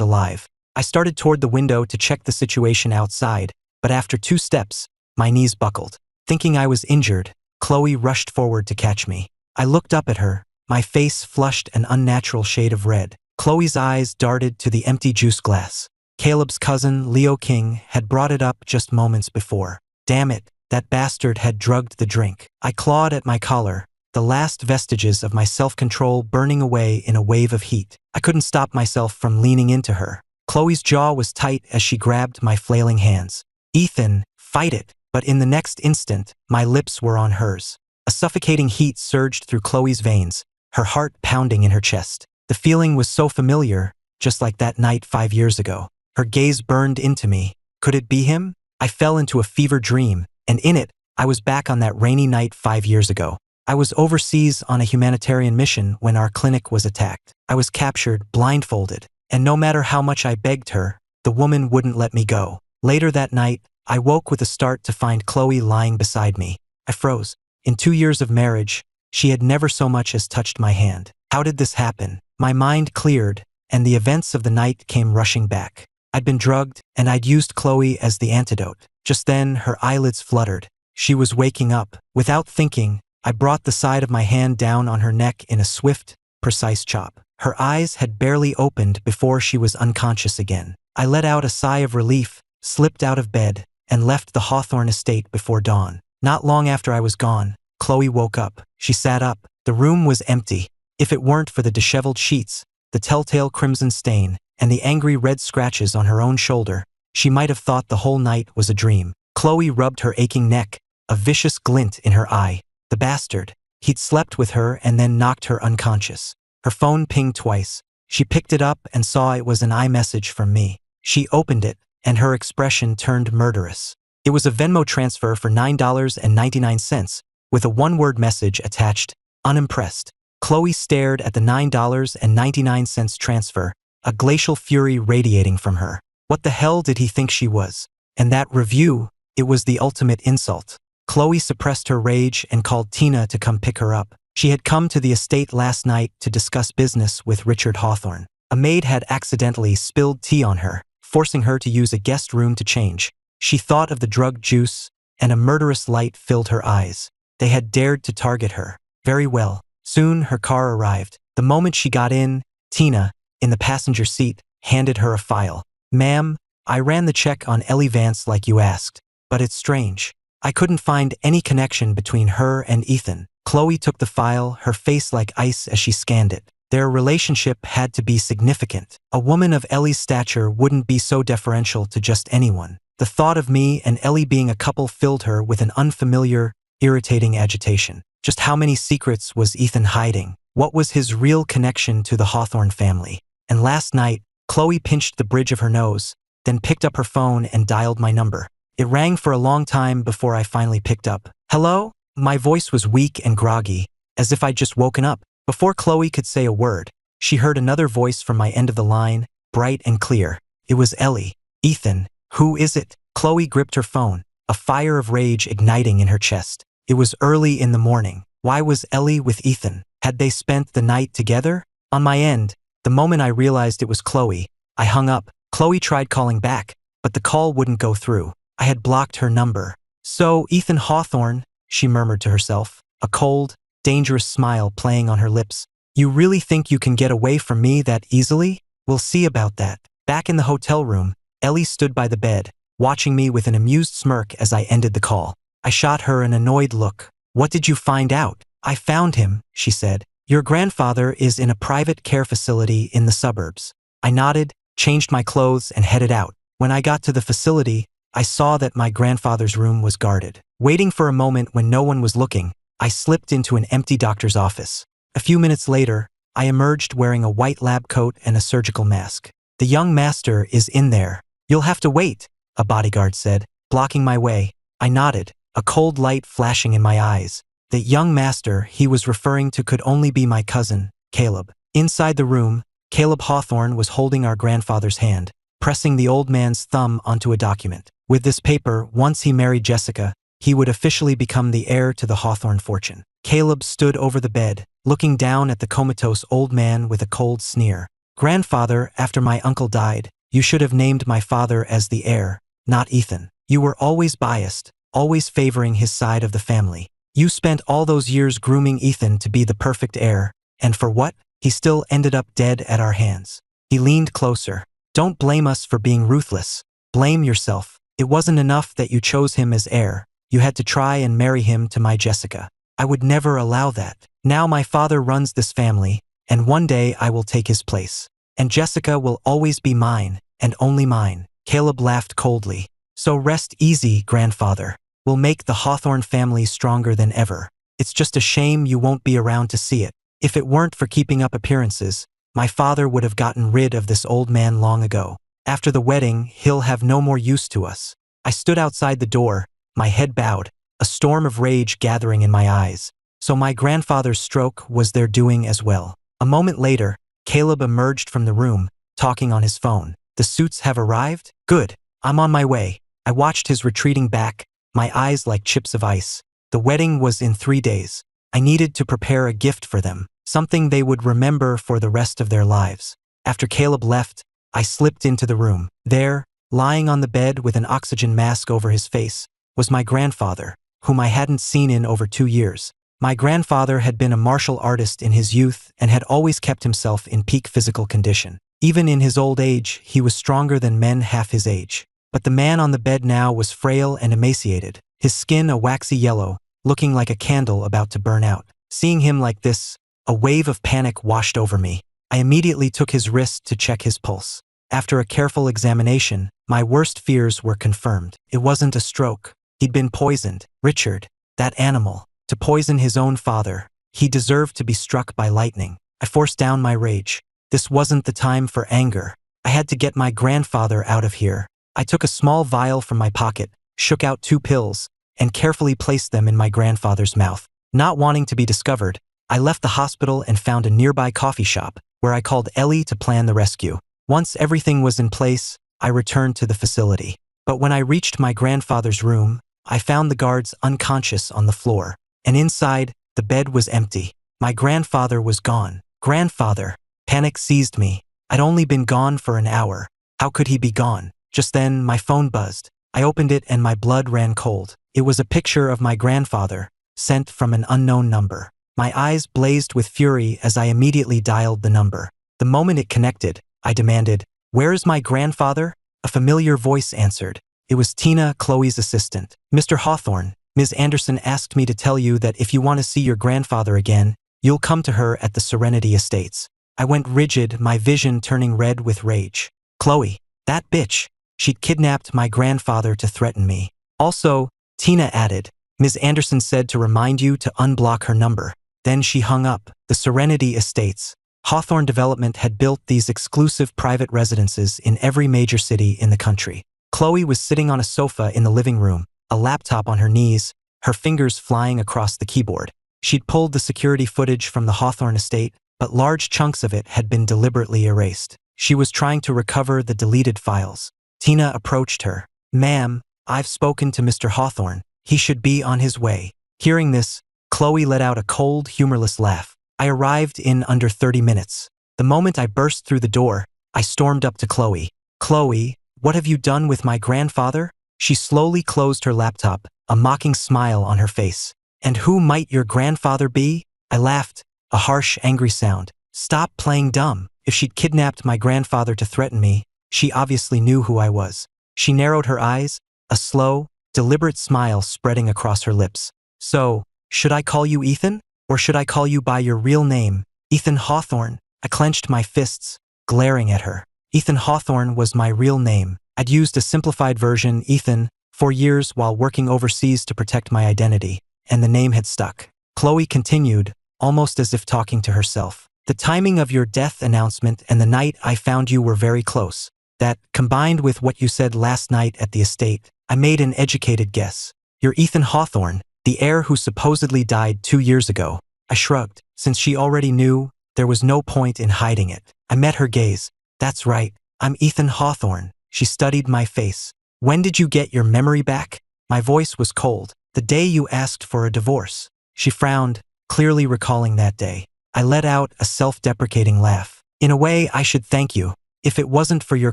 S1: alive. I started toward the window to check the situation outside, but after 2 steps, my knees buckled. Thinking I was injured, Chloe rushed forward to catch me. I looked up at her, my face flushed an unnatural shade of red. Chloe's eyes darted to the empty juice glass. Caleb's cousin, Leo King, had brought it up just moments before. Damn it, that bastard had drugged the drink. I clawed at my collar, the last vestiges of my self-control burning away in a wave of heat. I couldn't stop myself from leaning into her. Chloe's jaw was tight as she grabbed my flailing hands. Ethan, fight it! But in the next instant, my lips were on hers. A suffocating heat surged through Chloe's veins, her heart pounding in her chest. The feeling was so familiar, just like that night 5 years ago. Her gaze burned into me. Could it be him? I fell into a fever dream, and in it, I was back on that rainy night 5 years ago. I was overseas on a humanitarian mission when our clinic was attacked. I was captured, blindfolded, and no matter how much I begged her, the woman wouldn't let me go. Later that night, I woke with a start to find Chloe lying beside me. I froze. In 2 years of marriage, she had never so much as touched my hand. How did this happen? My mind cleared, and the events of the night came rushing back. I'd been drugged, and I'd used Chloe as the antidote. Just then, her eyelids fluttered, She was waking up. Without thinking, I brought the side of my hand down on her neck in a swift, precise chop. Her eyes had barely opened before she was unconscious again. I let out a sigh of relief, slipped out of bed, and left the Hawthorne estate before dawn. Not long after I was gone, Chloe woke up. She sat up. The room was empty. If it weren't for the disheveled sheets, the telltale crimson stain, and the angry red scratches on her own shoulder, she might have thought the whole night was a dream. Chloe rubbed her aching neck, a vicious glint in her eye. The bastard. He'd slept with her and then knocked her unconscious. Her phone pinged twice. She picked it up and saw it was an iMessage from me. She opened it, and her expression turned murderous. It was a Venmo transfer for $9.99, with a one-word message attached, unimpressed. Chloe stared at the $9.99 transfer, a glacial fury radiating from her. What the hell did he think she was? And that review, it was the ultimate insult. Chloe suppressed her rage and called Tina to come pick her up. She had come to the estate last night to discuss business with Richard Hawthorne. A maid had accidentally spilled tea on her, forcing her to use a guest room to change. She thought of the drug juice, and a murderous light filled her eyes. They had dared to target her. Very well. Soon her car arrived. The moment she got in, Tina, in the passenger seat, handed her a file. "Ma'am, I ran the check on Ellie Vance like you asked, but it's strange. I couldn't find any connection between her and Ethan." Chloe took the file, her face like ice as she scanned it. Their relationship had to be significant. A woman of Ellie's stature wouldn't be so deferential to just anyone. The thought of me and Ellie being a couple filled her with an unfamiliar, irritating agitation. Just how many secrets was Ethan hiding? What was his real connection to the Hawthorne family? And last night, Chloe pinched the bridge of her nose, then picked up her phone and dialed my number. It rang for a long time before I finally picked up. "Hello?" My voice was weak and groggy, as if I'd just woken up. Before Chloe could say a word, she heard another voice from my end of the line, bright and clear. It was Ellie. "Ethan, who is it?" Chloe gripped her phone, a fire of rage igniting in her chest. It was early in the morning. Why was Ellie with Ethan? Had they spent the night together? On my end, the moment I realized it was Chloe, I hung up. Chloe tried calling back, but the call wouldn't go through. I had blocked her number. "So, Ethan Hawthorne," she murmured to herself, a cold, dangerous smile playing on her lips. "You really think you can get away from me that easily? We'll see about that." Back in the hotel room, Ellie stood by the bed, watching me with an amused smirk as I ended the call. I shot her an annoyed look. "What did you find out?" "I found him," she said. "Your grandfather is in a private care facility in the suburbs." I nodded, changed my clothes, and headed out. When I got to the facility, I saw that my grandfather's room was guarded. Waiting for a moment when no one was looking, I slipped into an empty doctor's office. A few minutes later, I emerged wearing a white lab coat and a surgical mask. "The young master is in there." "You'll have to wait," a bodyguard said, blocking my way. I nodded, a cold light flashing in my eyes. The young master he was referring to could only be my cousin, Caleb. Inside the room, Caleb Hawthorne was holding our grandfather's hand, pressing the old man's thumb onto a document. With this paper, once he married Jessica, he would officially become the heir to the Hawthorne fortune. Caleb stood over the bed, looking down at the comatose old man with a cold sneer. "Grandfather, after my uncle died, you should have named my father as the heir, not Ethan. You were always biased, always favoring his side of the family. You spent all those years grooming Ethan to be the perfect heir, and for what? He still ended up dead at our hands." He leaned closer. "Don't blame us for being ruthless. Blame yourself. It wasn't enough that you chose him as heir. You had to try and marry him to my Jessica. I would never allow that. Now my father runs this family, and one day I will take his place. And Jessica will always be mine, and only mine." Caleb laughed coldly. "So rest easy, grandfather. We'll make the Hawthorne family stronger than ever. It's just a shame you won't be around to see it. If it weren't for keeping up appearances, my father would have gotten rid of this old man long ago. After the wedding, he'll have no more use to us." I stood outside the door, my head bowed, a storm of rage gathering in my eyes. So my grandfather's stroke was their doing as well. A moment later, Caleb emerged from the room, talking on his phone. "The suits have arrived? Good. I'm on my way." I watched his retreating back, my eyes like chips of ice. The wedding was in 3 days. I needed to prepare a gift for them, something they would remember for the rest of their lives. After Caleb left, I slipped into the room. There, lying on the bed with an oxygen mask over his face, was my grandfather, whom I hadn't seen in over 2 years. My grandfather had been a martial artist in his youth and had always kept himself in peak physical condition. Even in his old age, he was stronger than men half his age. But the man on the bed now was frail and emaciated, his skin a waxy yellow, looking like a candle about to burn out. Seeing him like this, a wave of panic washed over me. I immediately took his wrist to check his pulse. After a careful examination, my worst fears were confirmed. It wasn't a stroke. He'd been poisoned. Richard, that animal, to poison his own father. He deserved to be struck by lightning. I forced down my rage. This wasn't the time for anger. I had to get my grandfather out of here. I took a small vial from my pocket, shook out 2 pills, and carefully placed them in my grandfather's mouth. Not wanting to be discovered, I left the hospital and found a nearby coffee shop, where I called Ellie to plan the rescue. Once everything was in place, I returned to the facility. But when I reached my grandfather's room, I found the guards unconscious on the floor, and inside, the bed was empty. My grandfather was gone. Grandfather! Panic seized me. I'd only been gone for an hour. How could he be gone? Just then, my phone buzzed. I opened it and my blood ran cold. It was a picture of my grandfather, sent from an unknown number. My eyes blazed with fury as I immediately dialed the number. The moment it connected, I demanded, "Where is my grandfather?" A familiar voice answered. It was Tina, Chloe's assistant. "Mr. Hawthorne, Ms. Anderson asked me to tell you that if you want to see your grandfather again, you'll come to her at the Serenity Estates." I went rigid, my vision turning red with rage. Chloe, that bitch. She'd kidnapped my grandfather to threaten me. Also, Tina added, "Ms. Anderson said to remind you to unblock her number." Then she hung up. The Serenity Estates. Hawthorne Development had built these exclusive private residences in every major city in the country. Chloe was sitting on a sofa in the living room, a laptop on her knees, her fingers flying across the keyboard. She'd pulled the security footage from the Hawthorne estate, but large chunks of it had been deliberately erased. She was trying to recover the deleted files. Tina approached her. "Ma'am, I've spoken to Mr. Hawthorne. He should be on his way." Hearing this, Chloe let out a cold, humorless laugh. I arrived in under 30 minutes. The moment I burst through the door, I stormed up to Chloe. "Chloe, what have you done with my grandfather?" She slowly closed her laptop, a mocking smile on her face. "And who might your grandfather be?" I laughed, a harsh, angry sound. "Stop playing dumb." If she'd kidnapped my grandfather to threaten me, she obviously knew who I was. She narrowed her eyes, a slow, deliberate smile spreading across her lips. "So, should I call you Ethan? Or should I call you by your real name, Ethan Hawthorne?" I clenched my fists, glaring at her. Ethan Hawthorne was my real name. I'd used a simplified version, Ethan, for years while working overseas to protect my identity, and the name had stuck. Chloe continued, almost as if talking to herself. "The timing of your death announcement and the night I found you were very close. That, combined with what you said last night at the estate, I made an educated guess. You're Ethan Hawthorne, the heir who supposedly died 2 years ago." I shrugged. Since she already knew, there was no point in hiding it. I met her gaze. "That's right, I'm Ethan Hawthorne." She studied my face. "When did you get your memory back?" My voice was cold. "The day you asked for a divorce." She frowned, clearly recalling that day. I let out a self-deprecating laugh. "In a way, I should thank you. If it wasn't for your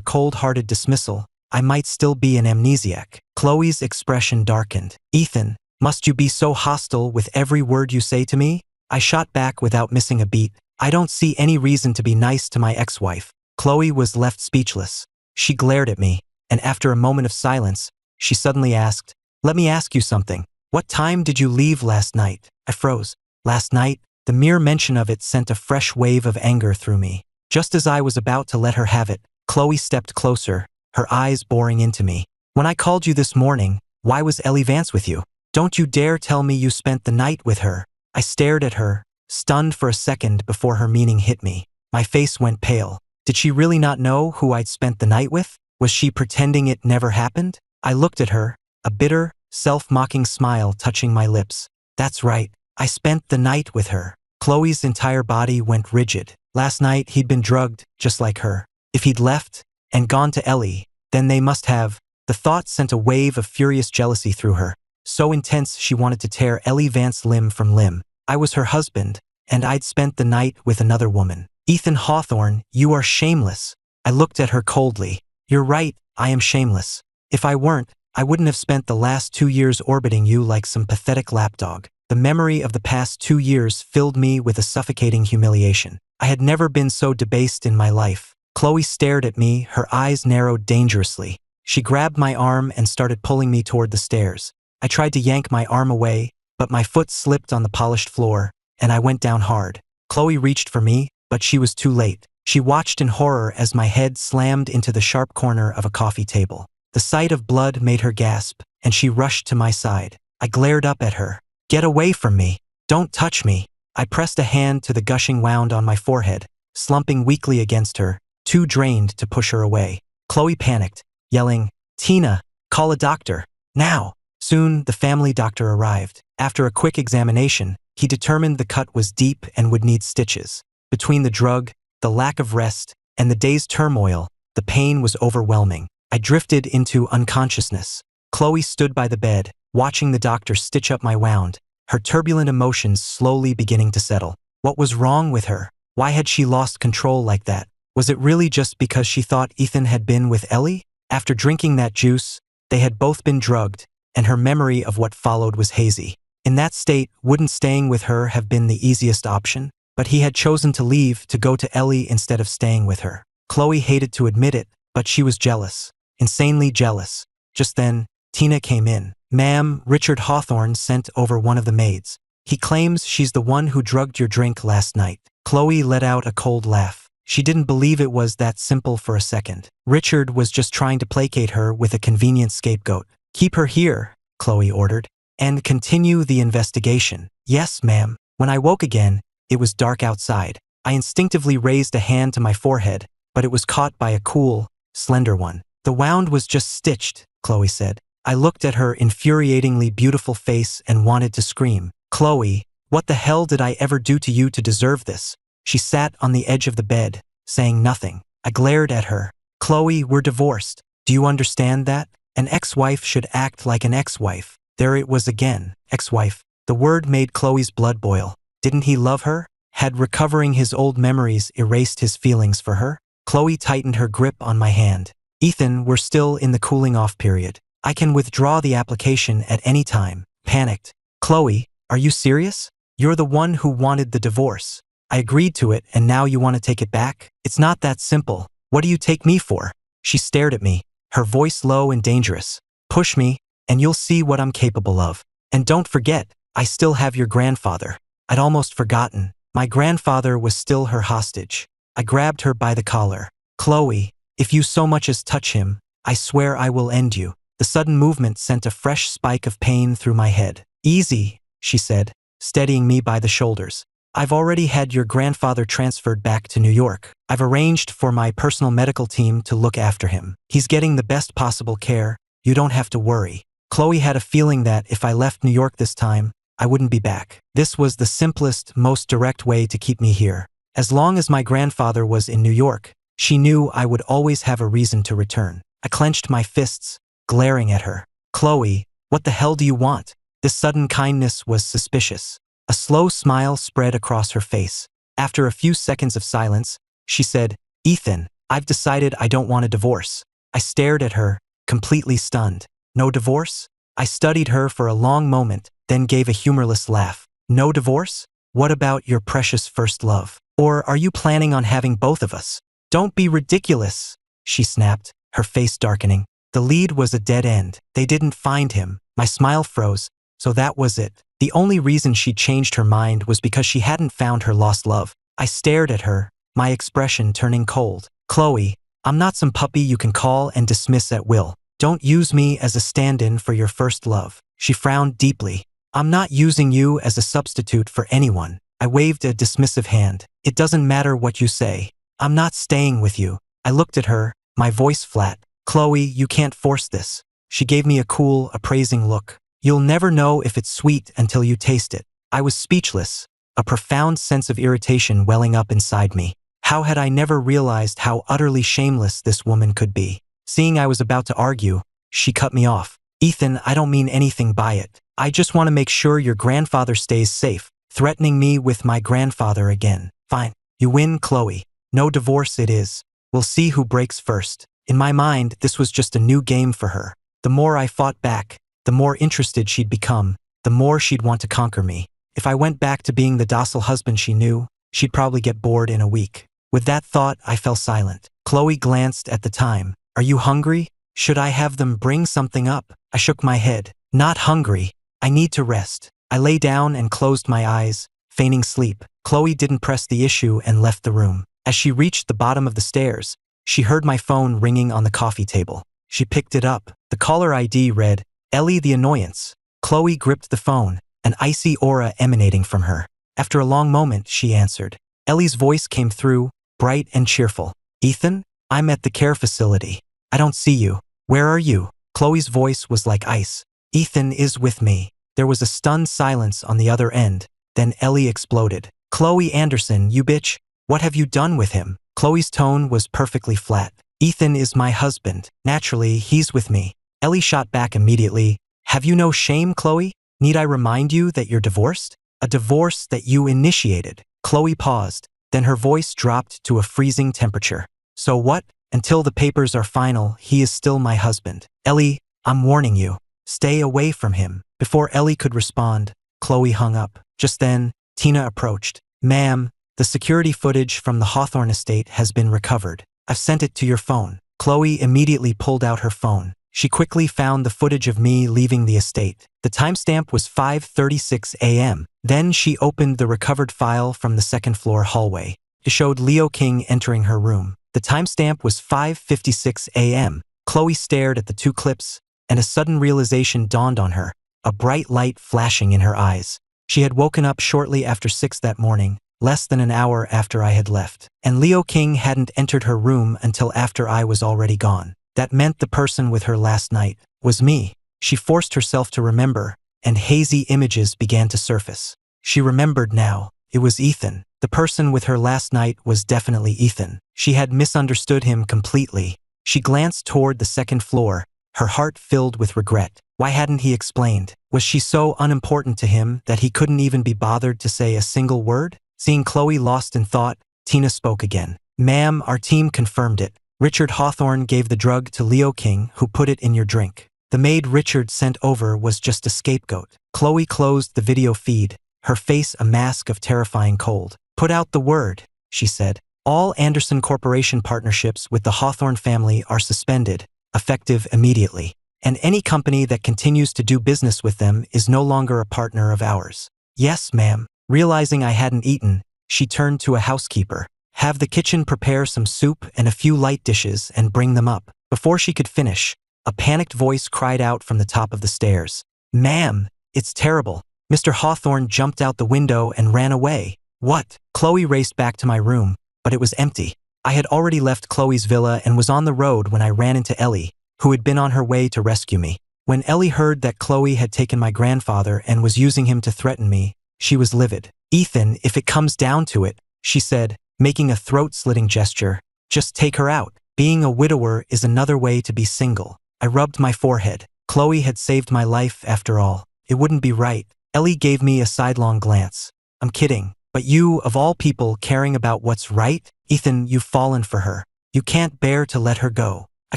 S1: cold-hearted dismissal, I might still be an amnesiac." Chloe's expression darkened. "Ethan, must you be so hostile with every word you say to me?" I shot back without missing a beat. "I don't see any reason to be nice to my ex-wife." Chloe was left speechless. She glared at me, and after a moment of silence, she suddenly asked, "Let me ask you something. What time did you leave last night?" I froze. Last night? The mere mention of it sent a fresh wave of anger through me. Just as I was about to let her have it, Chloe stepped closer, her eyes boring into me. "When I called you this morning, why was Ellie Vance with you? Don't you dare tell me you spent the night with her." I stared at her, stunned for a second before her meaning hit me. My face went pale. Did she really not know who I'd spent the night with? Was she pretending it never happened? I looked at her, a bitter, self-mocking smile touching my lips. "That's right, I spent the night with her." Chloe's entire body went rigid. Last night he'd been drugged, just like her. If he'd left, and gone to Ellie, then they must have. The thought sent a wave of furious jealousy through her. So intense she wanted to tear Ellie Vance limb from limb. I was her husband, and I'd spent the night with another woman. "Ethan Hawthorne, you are shameless." I looked at her coldly. "You're right, I am shameless. If I weren't, I wouldn't have spent the last 2 years orbiting you like some pathetic lapdog. The memory of the past 2 years filled me with a suffocating humiliation. I had never been so debased in my life. Chloe stared at me, her eyes narrowed dangerously. She grabbed my arm and started pulling me toward the stairs. I tried to yank my arm away, but my foot slipped on the polished floor, and I went down hard. Chloe reached for me, but she was too late. She watched in horror as my head slammed into the sharp corner of a coffee table. The sight of blood made her gasp, and she rushed to my side. I glared up at her. "Get away from me! Don't touch me!" I pressed a hand to the gushing wound on my forehead, slumping weakly against her, too drained to push her away. Chloe panicked, yelling, "Tina, call a doctor, now!" Soon, the family doctor arrived. After a quick examination, he determined the cut was deep and would need stitches. Between the drug, the lack of rest, and the day's turmoil, the pain was overwhelming. I drifted into unconsciousness. Chloe stood by the bed, watching the doctor stitch up my wound, her turbulent emotions slowly beginning to settle. What was wrong with her? Why had she lost control like that? Was it really just because she thought Ethan had been with Ellie? After drinking that juice, they had both been drugged, and her memory of what followed was hazy. In that state, wouldn't staying with her have been the easiest option? But he had chosen to leave to go to Ellie instead of staying with her. Chloe hated to admit it, but she was jealous. Insanely jealous. Just then, Tina came in. "Ma'am, Richard Hawthorne sent over one of the maids. He claims she's the one who drugged your drink last night." Chloe let out a cold laugh. She didn't believe it was that simple for a second. Richard was just trying to placate her with a convenient scapegoat. "Keep her here," Chloe ordered, "and continue the investigation." "Yes, ma'am." When I woke again, it was dark outside. I instinctively raised a hand to my forehead, but it was caught by a cool, slender one. "The wound was just stitched," Chloe said. I looked at her infuriatingly beautiful face and wanted to scream. "Chloe, what the hell did I ever do to you to deserve this?" She sat on the edge of the bed, saying nothing. I glared at her. "Chloe, we're divorced. Do you understand that? An ex-wife should act like an ex-wife." There it was again, ex-wife. The word made Chloe's blood boil. Didn't he love her? Had recovering his old memories erased his feelings for her? Chloe tightened her grip on my hand. "Ethan, we're still in the cooling-off period. I can withdraw the application at any time." Panicked. "Chloe, are you serious? You're the one who wanted the divorce. I agreed to it and now you want to take it back? It's not that simple. What do you take me for?" She stared at me, her voice low and dangerous. "Push me, and you'll see what I'm capable of. And don't forget, I still have your grandfather." I'd almost forgotten. My grandfather was still her hostage. I grabbed her by the collar. "Chloe, if you so much as touch him, I swear I will end you." The sudden movement sent a fresh spike of pain through my head. "Easy," she said, steadying me by the shoulders. "I've already had your grandfather transferred back to New York. I've arranged for my personal medical team to look after him. He's getting the best possible care. You don't have to worry." Chloe had a feeling that if I left New York this time, I wouldn't be back. This was the simplest, most direct way to keep me here. As long as my grandfather was in New York, she knew I would always have a reason to return. I clenched my fists, glaring at her. "Chloe, what the hell do you want?" This sudden kindness was suspicious. A slow smile spread across her face. After a few seconds of silence, she said, "Ethan, I've decided I don't want a divorce." I stared at her, completely stunned. "No divorce?" I studied her for a long moment, then gave a humorless laugh. "No divorce? What about your precious first love? Or are you planning on having both of us?" "Don't be ridiculous," she snapped, her face darkening. The lead was a dead end. They didn't find him. My smile froze. So that was it. The only reason she'd changed her mind was because she hadn't found her lost love. I stared at her, my expression turning cold. "Chloe, I'm not some puppy you can call and dismiss at will. Don't use me as a stand-in for your first love." She frowned deeply. "I'm not using you as a substitute for anyone." I waved a dismissive hand. "It doesn't matter what you say. I'm not staying with you." I looked at her, my voice flat. "Chloe, you can't force this." She gave me a cool, appraising look. "You'll never know if it's sweet until you taste it." I was speechless, a profound sense of irritation welling up inside me. How had I never realized how utterly shameless this woman could be? Seeing I was about to argue, she cut me off. "Ethan, I don't mean anything by it. I just want to make sure your grandfather stays safe," threatening me with my grandfather again. "Fine. You win, Chloe. No divorce it is. We'll see who breaks first." In my mind, this was just a new game for her. The more I fought back, the more interested she'd become, the more she'd want to conquer me. If I went back to being the docile husband she knew, she'd probably get bored in a week. With that thought, I fell silent. Chloe glanced at the time. Are you hungry? Should I have them bring something up? I shook my head. Not hungry. I need to rest. I lay down and closed my eyes, feigning sleep. Chloe didn't press the issue and left the room. As she reached the bottom of the stairs, she heard my phone ringing on the coffee table. She picked it up. The caller ID read, Ellie the Annoyance. Chloe gripped the phone, an icy aura emanating from her. After a long moment, she answered. Ellie's voice came through, bright and cheerful. Ethan, I'm at the care facility. I don't see you. Where are you? Chloe's voice was like ice. Ethan is with me. There was a stunned silence on the other end. Then Ellie exploded. Chloe Anderson, you bitch. What have you done with him? Chloe's tone was perfectly flat. Ethan is my husband. Naturally, he's with me. Ellie shot back immediately. Have you no shame, Chloe? Need I remind you that you're divorced? A divorce that you initiated. Chloe paused. Then her voice dropped to a freezing temperature. So what? Until the papers are final, he is still my husband. Ellie, I'm warning you. Stay away from him. Before Ellie could respond, Chloe hung up. Just then, Tina approached. Ma'am, the security footage from the Hawthorne estate has been recovered. I've sent it to your phone. Chloe immediately pulled out her phone. She quickly found the footage of me leaving the estate. The timestamp was 5:36 a.m. Then she opened the recovered file from the second-floor hallway. It showed Leo King entering her room. The timestamp was 5:56 a.m. Chloe stared at the two clips, and a sudden realization dawned on her, a bright light flashing in her eyes. She had woken up shortly after 6 that morning, less than an hour after I had left. And Leo King hadn't entered her room until after I was already gone. That meant the person with her last night was me. She forced herself to remember, and hazy images began to surface. She remembered now. It was Ethan. The person with her last night was definitely Ethan. She had misunderstood him completely. She glanced toward the second floor, her heart filled with regret. Why hadn't he explained? Was she so unimportant to him that he couldn't even be bothered to say a single word? Seeing Chloe lost in thought, Tina spoke again. Ma'am, our team confirmed it. Richard Hawthorne gave the drug to Leo King, who put it in your drink. The maid Richard sent over was just a scapegoat. Chloe closed the video feed, her face a mask of terrifying cold. Put out the word, she said. All Anderson Corporation partnerships with the Hawthorne family are suspended, effective immediately. And any company that continues to do business with them is no longer a partner of ours. Yes, ma'am. Realizing I hadn't eaten, she turned to a housekeeper. Have the kitchen prepare some soup and a few light dishes and bring them up. Before she could finish, a panicked voice cried out from the top of the stairs. Ma'am, it's terrible. Mr. Hawthorne jumped out the window and ran away. What? Chloe raced back to my room, but it was empty. I had already left Chloe's villa and was on the road when I ran into Ellie, who had been on her way to rescue me. When Ellie heard that Chloe had taken my grandfather and was using him to threaten me, she was livid. Ethan, if it comes down to it, she said, making a throat-slitting gesture, just take her out. Being a widower is another way to be single. I rubbed my forehead. Chloe had saved my life after all. It wouldn't be right. Ellie gave me a sidelong glance. I'm kidding. But you, of all people, caring about what's right? Ethan, you've fallen for her. You can't bear to let her go. I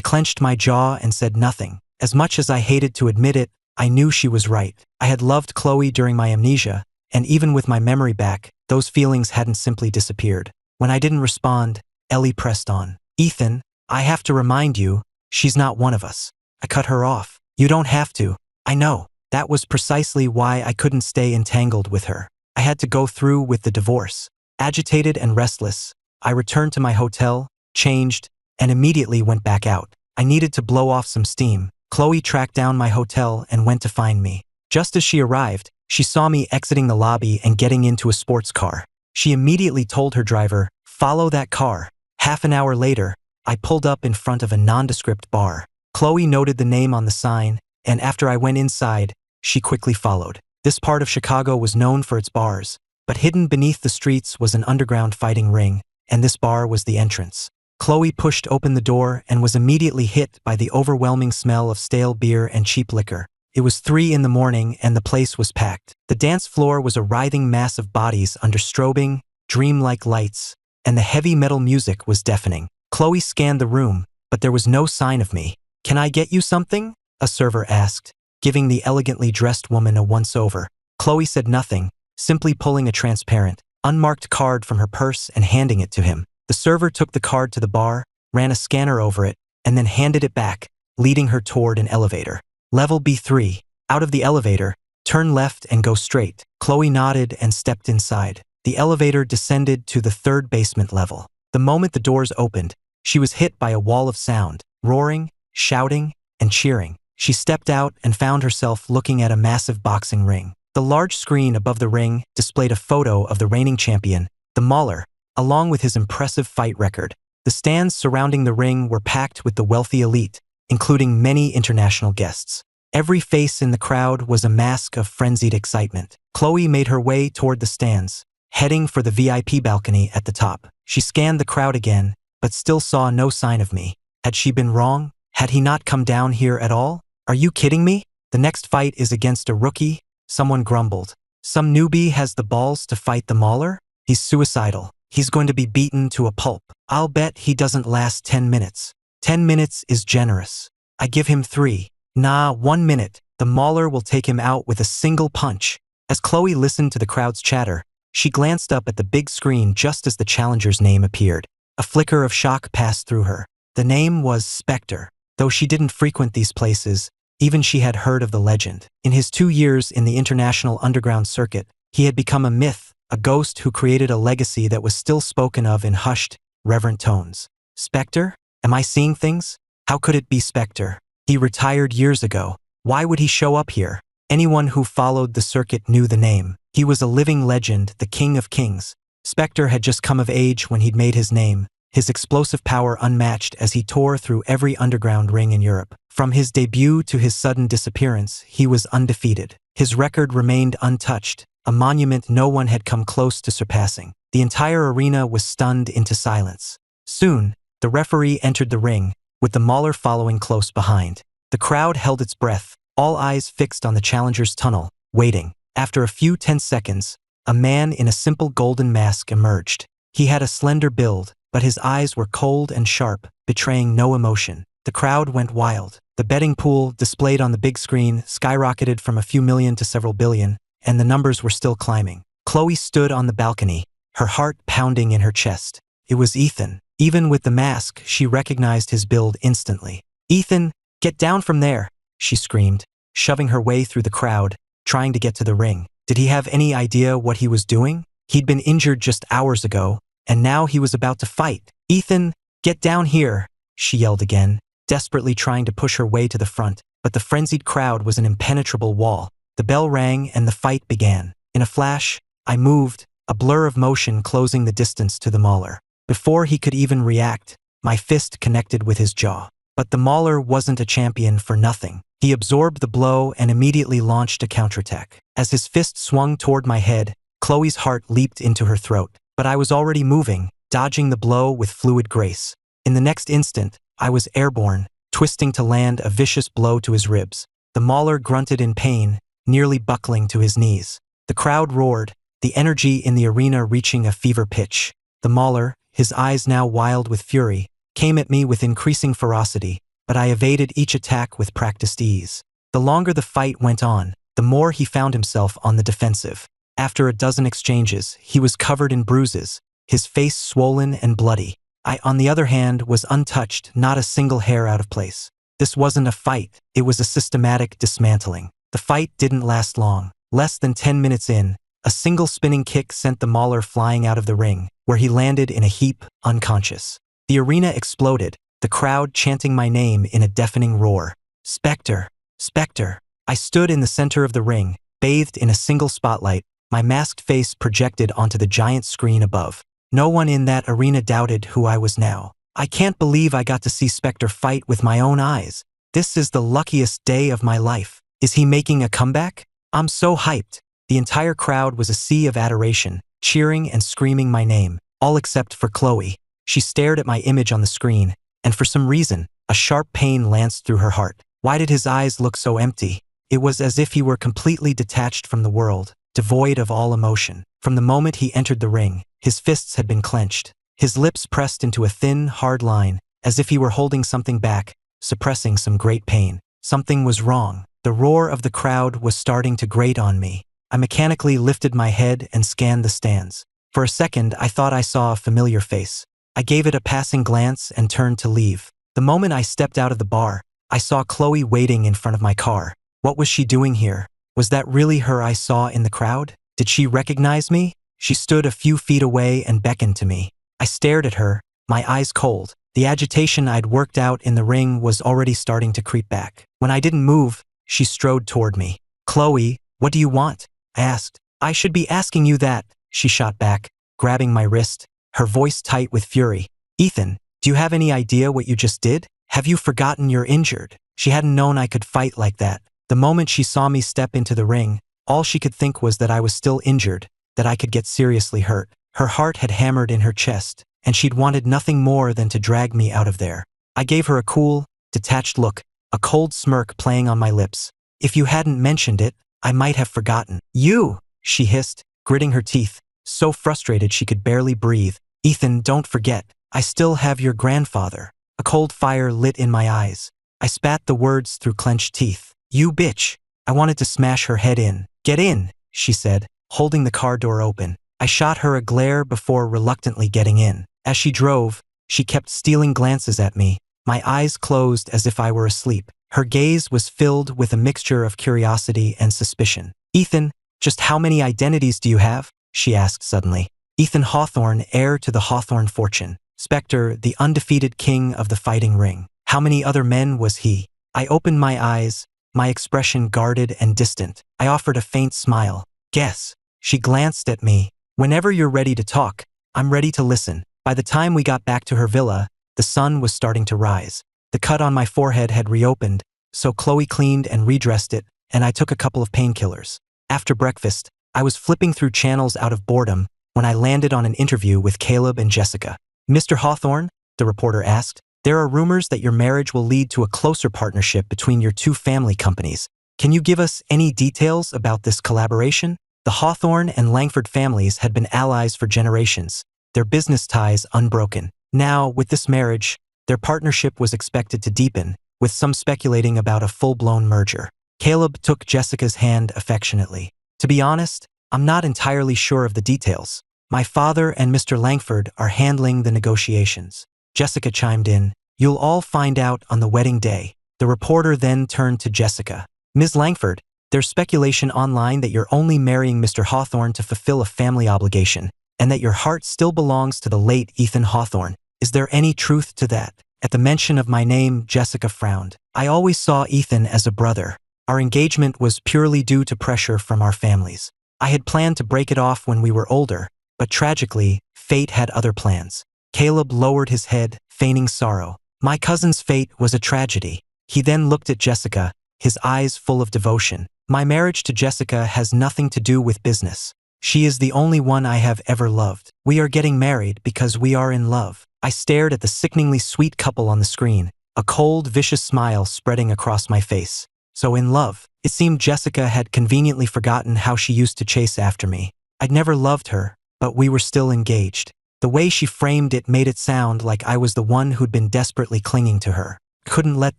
S1: clenched my jaw and said nothing. As much as I hated to admit it, I knew she was right. I had loved Chloe during my amnesia, and even with my memory back, those feelings hadn't simply disappeared. When I didn't respond, Ellie pressed on. Ethan, I have to remind you, she's not one of us. I cut her off. You don't have to. I know. That was precisely why I couldn't stay entangled with her. I had to go through with the divorce. Agitated and restless, I returned to my hotel, changed, and immediately went back out. I needed to blow off some steam. Chloe tracked down my hotel and went to find me. Just as she arrived, she saw me exiting the lobby and getting into a sports car. She immediately told her driver, follow that car. Half an hour later, I pulled up in front of a nondescript bar. Chloe noted the name on the sign, and after I went inside, she quickly followed. This part of Chicago was known for its bars, but hidden beneath the streets was an underground fighting ring, and this bar was the entrance. Chloe pushed open the door and was immediately hit by the overwhelming smell of stale beer and cheap liquor. It was 3 in the morning and the place was packed. The dance floor was a writhing mass of bodies under strobing, dreamlike lights, and the heavy metal music was deafening. Chloe scanned the room, but there was no sign of me. Can I get you something? a server asked, giving the elegantly dressed woman a once-over. Chloe said nothing, simply pulling a transparent, unmarked card from her purse and handing it to him. The server took the card to the bar, ran a scanner over it, and then handed it back, leading her toward an elevator. Level B3. Out of the elevator, turn left and go straight. Chloe nodded and stepped inside. The elevator descended to the third basement level. The moment the doors opened, she was hit by a wall of sound, roaring, shouting, and cheering. She stepped out and found herself looking at a massive boxing ring. The large screen above the ring displayed a photo of the reigning champion, the Mauler, along with his impressive fight record. The stands surrounding the ring were packed with the wealthy elite, including many international guests. Every face in the crowd was a mask of frenzied excitement. Chloe made her way toward the stands, heading for the VIP balcony at the top. She scanned the crowd again, but still saw no sign of me. Had she been wrong? Had he not come down here at all? Are you kidding me? The next fight is against a rookie? Someone grumbled. Some newbie has the balls to fight the Mauler? He's suicidal. He's going to be beaten to a pulp. I'll bet he doesn't last 10 minutes. 10 minutes is generous. I give him 3. Nah, 1 minute. The Mauler will take him out with a single punch. As Chloe listened to the crowd's chatter, she glanced up at the big screen just as the challenger's name appeared. A flicker of shock passed through her. The name was Spectre. Though she didn't frequent these places, even she had heard of the legend. In his 2 years in the international underground circuit, he had become a myth, a ghost who created a legacy that was still spoken of in hushed, reverent tones. Spectre? Am I seeing things? How could it be Spectre? He retired years ago. Why would he show up here? Anyone who followed the circuit knew the name. He was a living legend, the King of Kings. Spectre had just come of age when he'd made his name, his explosive power unmatched as he tore through every underground ring in Europe. From his debut to his sudden disappearance, he was undefeated. His record remained untouched, a monument no one had come close to surpassing. The entire arena was stunned into silence. Soon, the referee entered the ring, with the Mauler following close behind. The crowd held its breath, all eyes fixed on the challenger's tunnel, waiting. After a few tense seconds, a man in a simple golden mask emerged. He had a slender build, but his eyes were cold and sharp, betraying no emotion. The crowd went wild. The betting pool, displayed on the big screen, skyrocketed from a few million to several billion, and the numbers were still climbing. Chloe stood on the balcony, her heart pounding in her chest. It was Ethan. Even with the mask, she recognized his build instantly. "Ethan, get down from there," she screamed, shoving her way through the crowd, trying to get to the ring. Did he have any idea what he was doing? He'd been injured just hours ago, and now he was about to fight. "Ethan, get down here," she yelled again, desperately trying to push her way to the front, but the frenzied crowd was an impenetrable wall. The bell rang and the fight began. In a flash, I moved, a blur of motion closing the distance to the Mauler. Before he could even react, my fist connected with his jaw. But the Mauler wasn't a champion for nothing. He absorbed the blow and immediately launched a counterattack. As his fist swung toward my head, Chloe's heart leaped into her throat. But I was already moving, dodging the blow with fluid grace. In the next instant, I was airborne, twisting to land a vicious blow to his ribs. The Mauler grunted in pain, nearly buckling to his knees. The crowd roared, the energy in the arena reaching a fever pitch. The Mauler, his eyes now wild with fury, came at me with increasing ferocity, but I evaded each attack with practiced ease. The longer the fight went on, the more he found himself on the defensive. After a dozen exchanges, he was covered in bruises, his face swollen and bloody. I, on the other hand, was untouched, not a single hair out of place. This wasn't a fight, it was a systematic dismantling. The fight didn't last long. Less than 10 minutes in, a single spinning kick sent the Mauler flying out of the ring, where he landed in a heap, unconscious. The arena exploded, the crowd chanting my name in a deafening roar. "Spectre! Spectre!" I stood in the center of the ring, bathed in a single spotlight, my masked face projected onto the giant screen above. No one in that arena doubted who I was now. I can't believe I got to see Spectre fight with my own eyes. This is the luckiest day of my life. Is he making a comeback? I'm so hyped. The entire crowd was a sea of adoration, cheering and screaming my name, all except for Chloe. She stared at my image on the screen, and for some reason, a sharp pain lanced through her heart. Why did his eyes look so empty? It was as if he were completely detached from the world, devoid of all emotion. From the moment he entered the ring, his fists had been clenched, his lips pressed into a thin, hard line, as if he were holding something back, suppressing some great pain. Something was wrong. The roar of the crowd was starting to grate on me. I mechanically lifted my head and scanned the stands. For a second, I thought I saw a familiar face. I gave it a passing glance and turned to leave. The moment I stepped out of the bar, I saw Chloe waiting in front of my car. What was she doing here? Was that really her I saw in the crowd? Did she recognize me? She stood a few feet away and beckoned to me. I stared at her, my eyes cold. The agitation I'd worked out in the ring was already starting to creep back. When I didn't move, she strode toward me. "Chloe, what do you want?" I asked. "I should be asking you that," she shot back, grabbing my wrist, her voice tight with fury. "Ethan, do you have any idea what you just did? Have you forgotten you're injured?" She hadn't known I could fight like that. The moment she saw me step into the ring, all she could think was that I was still injured, that I could get seriously hurt. Her heart had hammered in her chest, and she'd wanted nothing more than to drag me out of there. I gave her a cool, detached look, a cold smirk playing on my lips. "If you hadn't mentioned it, I might have forgotten." "You!" she hissed, gritting her teeth, so frustrated she could barely breathe. "Ethan, don't forget, I still have your grandfather." A cold fire lit in my eyes. I spat the words through clenched teeth. "You bitch!" I wanted to smash her head in. "Get in," she said, holding the car door open. I shot her a glare before reluctantly getting in. As she drove, she kept stealing glances at me, my eyes closed as if I were asleep. Her gaze was filled with a mixture of curiosity and suspicion. "Ethan, just how many identities do you have?" she asked suddenly. "Ethan Hawthorne, heir to the Hawthorne fortune. Spectre, the undefeated king of the fighting ring. How many other men was he?" I opened my eyes, my expression guarded and distant. I offered a faint smile. "Guess." She glanced at me. "Whenever you're ready to talk, I'm ready to listen." By the time we got back to her villa, the sun was starting to rise. The cut on my forehead had reopened, so Chloe cleaned and redressed it, and I took a couple of painkillers. After breakfast, I was flipping through channels out of boredom when I landed on an interview with Caleb and Jessica. "Mr. Hawthorne," the reporter asked, "there are rumors that your marriage will lead to a closer partnership between your two family companies. Can you give us any details about this collaboration?" The Hawthorne and Langford families had been allies for generations, their business ties unbroken. Now, with this marriage, their partnership was expected to deepen, with some speculating about a full-blown merger. Caleb took Jessica's hand affectionately. "To be honest, I'm not entirely sure of the details. My father and Mr. Langford are handling the negotiations." Jessica chimed in. "You'll all find out on the wedding day." The reporter then turned to Jessica. "Ms. Langford, there's speculation online that you're only marrying Mr. Hawthorne to fulfill a family obligation, and that your heart still belongs to the late Ethan Hawthorne. Is there any truth to that?" At the mention of my name, Jessica frowned. "I always saw Ethan as a brother. Our engagement was purely due to pressure from our families. I had planned to break it off when we were older, but tragically, fate had other plans." Caleb lowered his head, feigning sorrow. "My cousin's fate was a tragedy." He then looked at Jessica, his eyes full of devotion. "My marriage to Jessica has nothing to do with business. She is the only one I have ever loved. We are getting married because we are in love." I stared at the sickeningly sweet couple on the screen, a cold, vicious smile spreading across my face. So in love. It seemed Jessica had conveniently forgotten how she used to chase after me. I'd never loved her, but we were still engaged. The way she framed it made it sound like I was the one who'd been desperately clinging to her. Couldn't let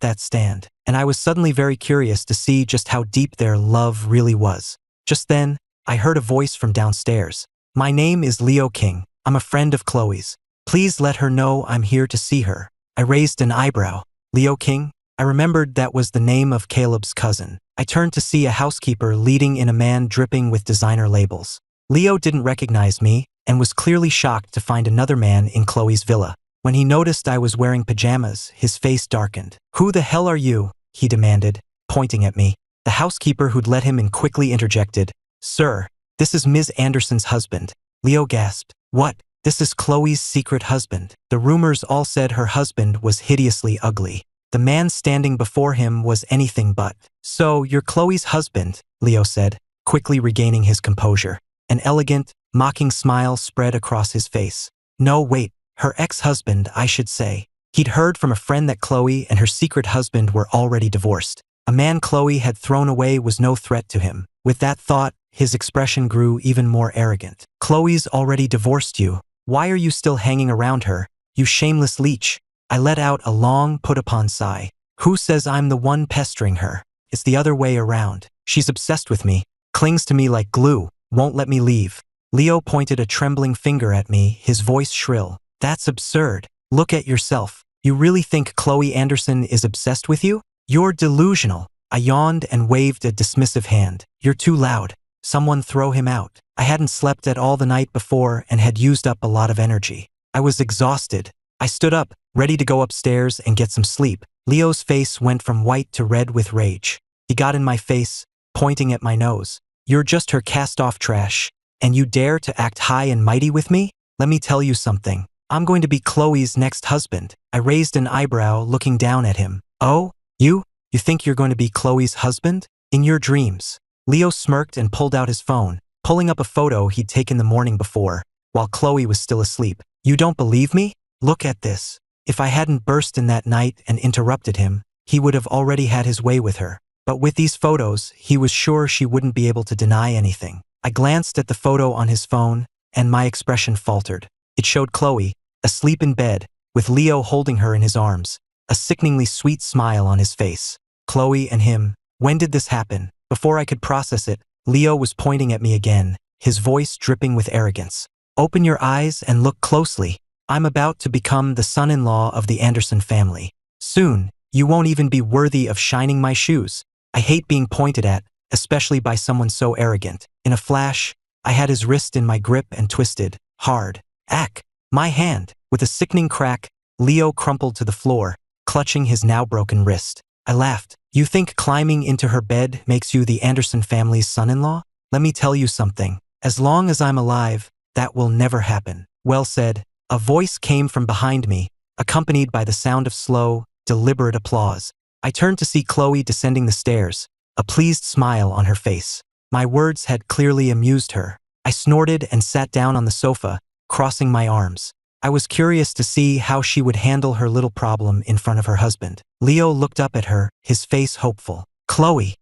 S1: that stand, and I was suddenly very curious to see just how deep their love really was. Just then, I heard a voice from downstairs. "My name is Leo King. I'm a friend of Chloe's. Please let her know I'm here to see her." I raised an eyebrow. "Leo King?" I remembered that was the name of Caleb's cousin. I turned to see a housekeeper leading in a man dripping with designer labels. Leo didn't recognize me and was clearly shocked to find another man in Chloe's villa. When he noticed I was wearing pajamas, his face darkened. "Who the hell are you?" he demanded, pointing at me. The housekeeper who'd let him in quickly interjected. "Sir, this is Ms. Anderson's husband." Leo gasped. "What? This is Chloe's secret husband." The rumors all said her husband was hideously ugly. The man standing before him was anything but. "So, you're Chloe's husband," Leo said, quickly regaining his composure. An elegant, mocking smile spread across his face. "No, wait, her ex-husband, I should say." He'd heard from a friend that Chloe and her secret husband were already divorced. A man Chloe had thrown away was no threat to him. With that thought, his expression grew even more arrogant. "Chloe's already divorced you. Why are you still hanging around her, you shameless leech?" I let out a long, put-upon sigh. Who says I'm the one pestering her? It's the other way around. She's obsessed with me, clings to me like glue, won't let me leave. Leo pointed a trembling finger at me, his voice shrill. That's absurd. Look at yourself. You really think Chloe Anderson is obsessed with you? You're delusional. I yawned and waved a dismissive hand. You're too loud. Someone throw him out. I hadn't slept at all the night before and had used up a lot of energy. I was exhausted. I stood up, ready to go upstairs and get some sleep. Leo's face went from white to red with rage. He got in my face, pointing at my nose. You're just her cast-off trash, and you dare to act high and mighty with me? Let me tell you something. I'm going to be Chloe's next husband. I raised an eyebrow, looking down at him. Oh? You think you're going to be Chloe's husband? In your dreams. Leo smirked and pulled out his phone, pulling up a photo he'd taken the morning before, while Chloe was still asleep. You don't believe me? Look at this. If I hadn't burst in that night and interrupted him, he would have already had his way with her. But with these photos, he was sure she wouldn't be able to deny anything. I glanced at the photo on his phone, and my expression faltered. It showed Chloe, asleep in bed, with Leo holding her in his arms, a sickeningly sweet smile on his face. Chloe and him. When did this happen? Before I could process it, Leo was pointing at me again, his voice dripping with arrogance. Open your eyes and look closely. I'm about to become the son-in-law of the Anderson family. Soon, you won't even be worthy of shining my shoes. I hate being pointed at, especially by someone so arrogant. In a flash, I had his wrist in my grip and twisted, hard. Ack! My hand! With a sickening crack, Leo crumpled to the floor, clutching his now broken wrist. I laughed. You think climbing into her bed makes you the Anderson family's son-in-law? Let me tell you something. As long as I'm alive, that will never happen. Well said. A voice came from behind me, accompanied by the sound of slow, deliberate applause. I turned to see Chloe descending the stairs, a pleased smile on her face. My words had clearly amused her. I snorted and sat down on the sofa, crossing my arms. I was curious to see how she would handle her little problem in front of her husband. Leo looked up at her, his face hopeful. Chloe,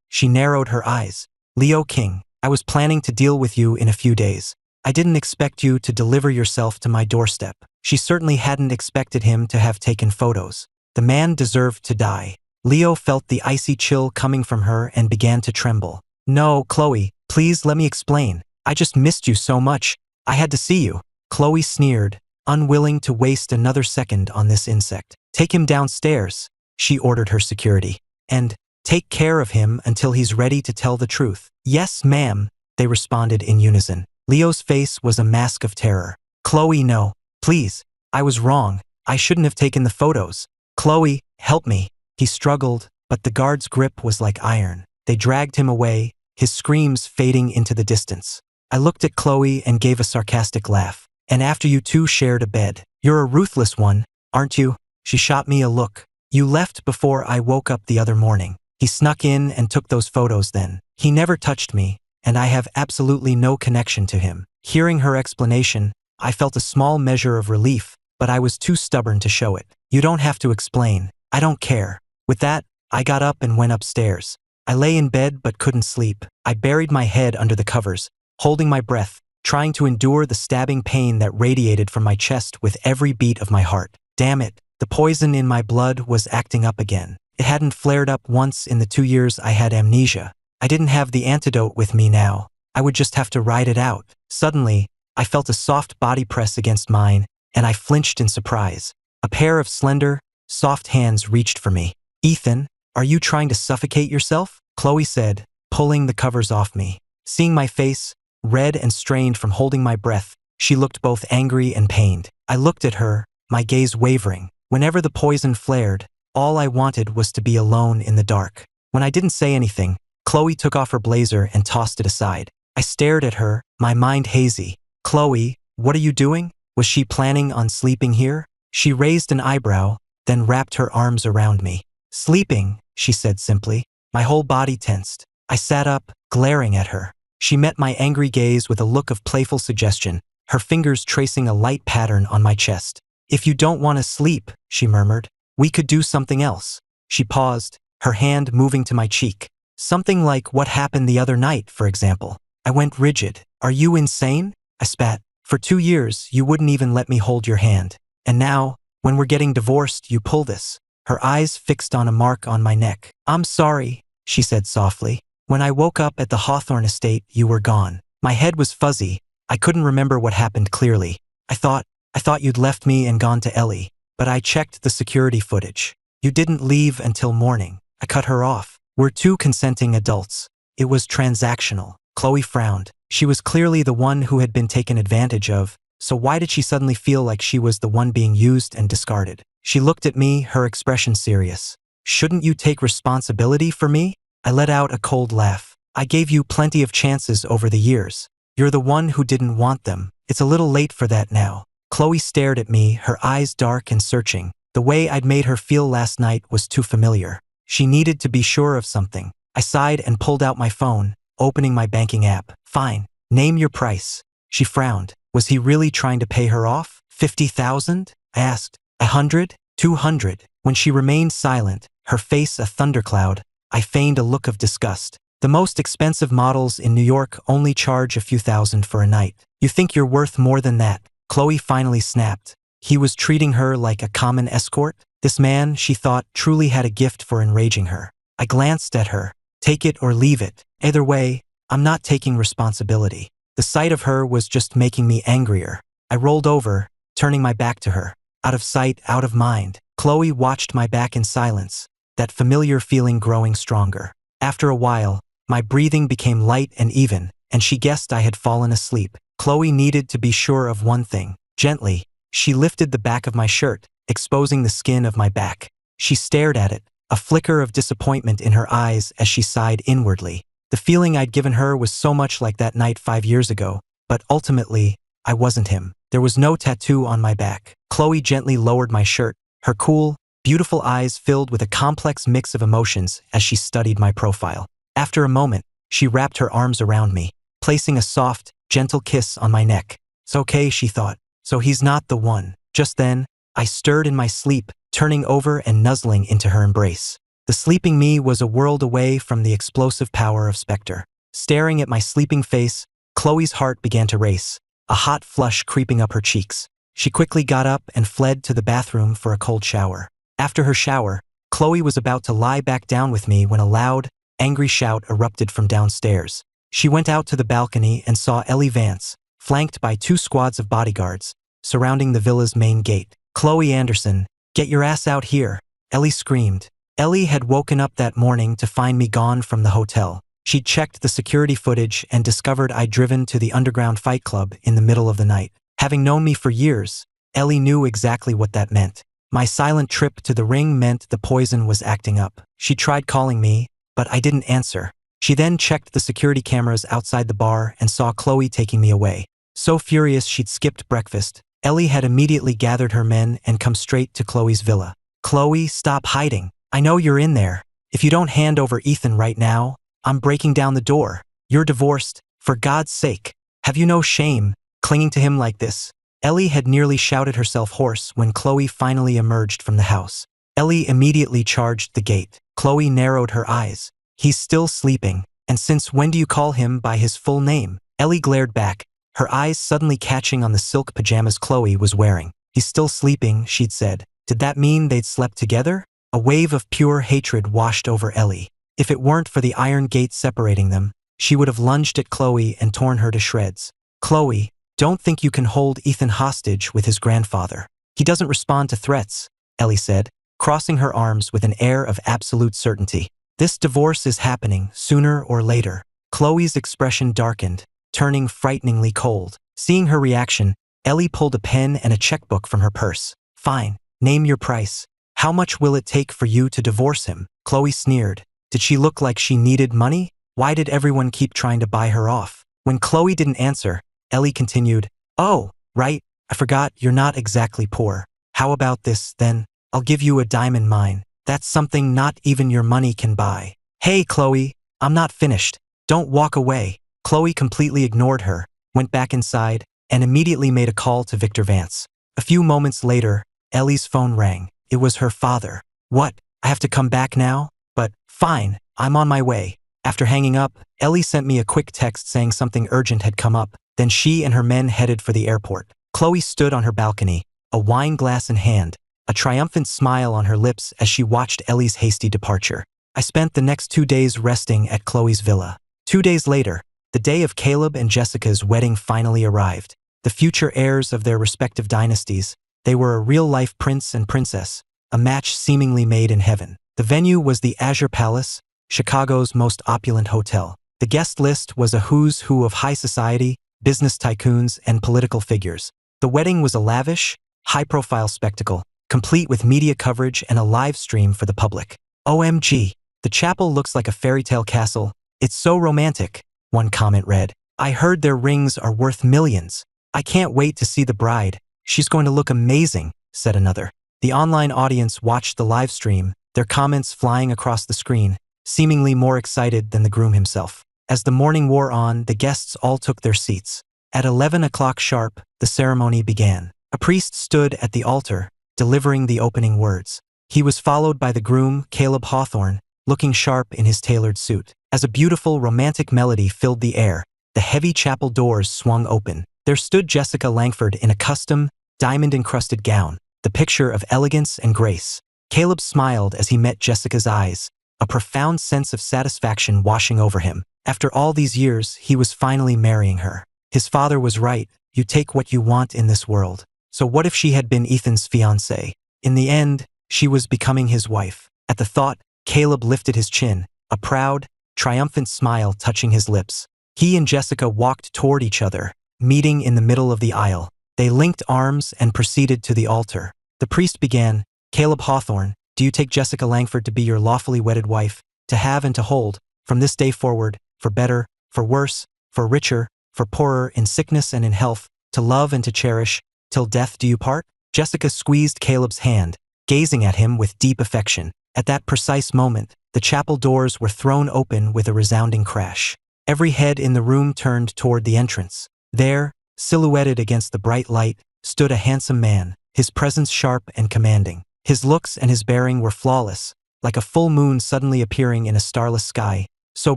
S1: she narrowed her eyes. Leo King, I was planning to deal with you in a few days. I didn't expect you to deliver yourself to my doorstep. She certainly hadn't expected him to have taken photos. The man deserved to die. Leo felt the icy chill coming from her and began to tremble. No, Chloe, please let me explain. I just missed you so much. I had to see you. Chloe sneered, unwilling to waste another second on this insect. Take him downstairs, she ordered her security. And take care of him until he's ready to tell the truth. Yes, ma'am, they responded in unison. Leo's face was a mask of terror. Chloe, no. Please. I was wrong. I shouldn't have taken the photos. Chloe, help me. He struggled, but the guard's grip was like iron. They dragged him away, his screams fading into the distance. I looked at Chloe and gave a sarcastic laugh. And after you two shared a bed. You're a ruthless one, aren't you? She shot me a look. You left before I woke up the other morning. He snuck in and took those photos then. He never touched me, and I have absolutely no connection to him. Hearing her explanation, I felt a small measure of relief, but I was too stubborn to show it. You don't have to explain. I don't care. With that, I got up and went upstairs. I lay in bed but couldn't sleep. I buried my head under the covers, holding my breath, trying to endure the stabbing pain that radiated from my chest with every beat of my heart. Damn it, the poison in my blood was acting up again. It hadn't flared up once in the 2 years I had amnesia. I didn't have the antidote with me now. I would just have to ride it out. Suddenly, I felt a soft body press against mine, and I flinched in surprise. A pair of slender, soft hands reached for me. Ethan, are you trying to suffocate yourself? Chloe said, pulling the covers off me. Seeing my face, red and strained from holding my breath, she looked both angry and pained. I looked at her, my gaze wavering. Whenever the poison flared, all I wanted was to be alone in the dark. When I didn't say anything, Chloe took off her blazer and tossed it aside. I stared at her, my mind hazy. Chloe, what are you doing? Was she planning on sleeping here? She raised an eyebrow, then wrapped her arms around me. Sleeping, she said simply. My whole body tensed. I sat up, glaring at her. She met my angry gaze with a look of playful suggestion, her fingers tracing a light pattern on my chest. If you don't want to sleep, she murmured, we could do something else. She paused, her hand moving to my cheek. Something like what happened the other night, for example. I went rigid. Are you insane? I spat. For 2 years, you wouldn't even let me hold your hand. And now, when we're getting divorced, you pull this. her eyes fixed on a mark on my neck. "I'm sorry," she said softly. "When I woke up at the Hawthorne estate, you were gone." My head was fuzzy. I couldn't remember what happened clearly. I thought you'd left me and gone to Ellie, but I checked the security footage. You didn't leave until morning." I cut her off. "We're two consenting adults. It was transactional." Chloe frowned. She was clearly the one who had been taken advantage of, so why did she suddenly feel like she was the one being used and discarded? She looked at me, her expression serious. "Shouldn't you take responsibility for me?" I let out a cold laugh. "I gave you plenty of chances over the years. You're the one who didn't want them. It's a little late for that now." Chloe stared at me, her eyes dark and searching. The way I'd made her feel last night was too familiar. She needed to be sure of something. I sighed and pulled out my phone, opening my banking app. "Fine. Name your price." She frowned. Was he really trying to pay her off? 50,000? I asked. 100? 200? When she remained silent, her face a thundercloud, I feigned a look of disgust. "The most expensive models in New York only charge a few thousand for a night. You think you're worth more than that?" Chloe finally snapped. He was treating her like a common escort? This man, she thought, truly had a gift for enraging her. I glanced at her. "Take it or leave it. Either way, I'm not taking responsibility." The sight of her was just making me angrier. I rolled over, turning my back to her. Out of sight, out of mind. Chloe watched my back in silence, that familiar feeling growing stronger. After a while, my breathing became light and even, and she guessed I had fallen asleep. Chloe needed to be sure of one thing. Gently, she lifted the back of my shirt, exposing the skin of my back. She stared at it, a flicker of disappointment in her eyes as she sighed inwardly. The feeling I'd given her was so much like that night 5 years ago, but ultimately, I wasn't him. There was no tattoo on my back. Chloe gently lowered my shirt, her cool, beautiful eyes filled with a complex mix of emotions as she studied my profile. After a moment, she wrapped her arms around me, placing a soft, gentle kiss on my neck. "It's okay," she thought. "So he's not the one." Just then, I stirred in my sleep, turning over and nuzzling into her embrace. The sleeping me was a world away from the explosive power of Spectre. Staring at my sleeping face, Chloe's heart began to race, a hot flush creeping up her cheeks. She quickly got up and fled to the bathroom for a cold shower. After her shower, Chloe was about to lie back down with me when a loud, angry shout erupted from downstairs. She went out to the balcony and saw Ellie Vance, flanked by 2 squads of bodyguards, surrounding the villa's main gate. "Chloe Anderson, get your ass out here," Ellie screamed. Ellie had woken up that morning to find me gone from the hotel. She'd checked the security footage and discovered I'd driven to the underground fight club in the middle of the night. Having known me for years, Ellie knew exactly what that meant. My silent trip to the ring meant the poison was acting up. She tried calling me, but I didn't answer. She then checked the security cameras outside the bar and saw Chloe taking me away. So furious she'd skipped breakfast, Ellie had immediately gathered her men and come straight to Chloe's villa. "Chloe, stop hiding. I know you're in there. If you don't hand over Ethan right now, I'm breaking down the door. You're divorced. For God's sake. Have you no shame, clinging to him like this?" Ellie had nearly shouted herself hoarse when Chloe finally emerged from the house. Ellie immediately charged the gate. Chloe narrowed her eyes. "He's still sleeping. And since when do you call him by his full name?" Ellie glared back, her eyes suddenly catching on the silk pajamas Chloe was wearing. "He's still sleeping," she'd said. Did that mean they'd slept together? A wave of pure hatred washed over Ellie. If it weren't for the iron gate separating them, she would have lunged at Chloe and torn her to shreds. "Chloe, don't think you can hold Ethan hostage with his grandfather. He doesn't respond to threats," Ellie said, crossing her arms with an air of absolute certainty. "This divorce is happening sooner or later." Chloe's expression darkened, turning frighteningly cold. Seeing her reaction, Ellie pulled a pen and a checkbook from her purse. "Fine, name your price. How much will it take for you to divorce him?" Chloe sneered. Did she look like she needed money? Why did everyone keep trying to buy her off? When Chloe didn't answer, Ellie continued, "Oh, right, I forgot you're not exactly poor. How about this, then? I'll give you a diamond mine. That's something not even your money can buy." "Hey, Chloe, I'm not finished. Don't walk away." Chloe completely ignored her, went back inside, and immediately made a call to Victor Vance. A few moments later, Ellie's phone rang. It was her father. "What? I have to come back now? But, fine, I'm on my way." After hanging up, Ellie sent me a quick text saying something urgent had come up. Then she and her men headed for the airport. Chloe stood on her balcony, a wine glass in hand, a triumphant smile on her lips as she watched Ellie's hasty departure. I spent the next 2 days resting at Chloe's villa. 2 days later, the day of Caleb and Jessica's wedding finally arrived. The future heirs of their respective dynasties, they were a real-life prince and princess, a match seemingly made in heaven. The venue was the Azure Palace, Chicago's most opulent hotel. The guest list was a who's who of high society, business tycoons, and political figures. The wedding was a lavish, high-profile spectacle, complete with media coverage and a live stream for the public. OMG, the chapel looks like a fairy tale castle. It's so romantic, one comment read. I heard their rings are worth millions. I can't wait to see the bride. She's going to look amazing, said another. The online audience watched the live stream, their comments flying across the screen, seemingly more excited than the groom himself. As the morning wore on, the guests all took their seats. At 11 o'clock sharp, the ceremony began. A priest stood at the altar, delivering the opening words. He was followed by the groom, Caleb Hawthorne, looking sharp in his tailored suit. As a beautiful, romantic melody filled the air, the heavy chapel doors swung open. There stood Jessica Langford in a custom, diamond-encrusted gown, the picture of elegance and grace. Caleb smiled as he met Jessica's eyes, a profound sense of satisfaction washing over him. After all these years, he was finally marrying her. His father was right, you take what you want in this world. So what if she had been Ethan's fiancée? In the end, she was becoming his wife. At the thought, Caleb lifted his chin, a proud, triumphant smile touching his lips. He and Jessica walked toward each other, meeting in the middle of the aisle. They linked arms and proceeded to the altar. The priest began, Caleb Hawthorne, do you take Jessica Langford to be your lawfully wedded wife, to have and to hold, from this day forward, for better, for worse, for richer, for poorer, in sickness and in health, to love and to cherish, till death do you part? Jessica squeezed Caleb's hand, gazing at him with deep affection. At that precise moment, the chapel doors were thrown open with a resounding crash. Every head in the room turned toward the entrance. There, silhouetted against the bright light, stood a handsome man, his presence sharp and commanding. His looks and his bearing were flawless, like a full moon suddenly appearing in a starless sky, so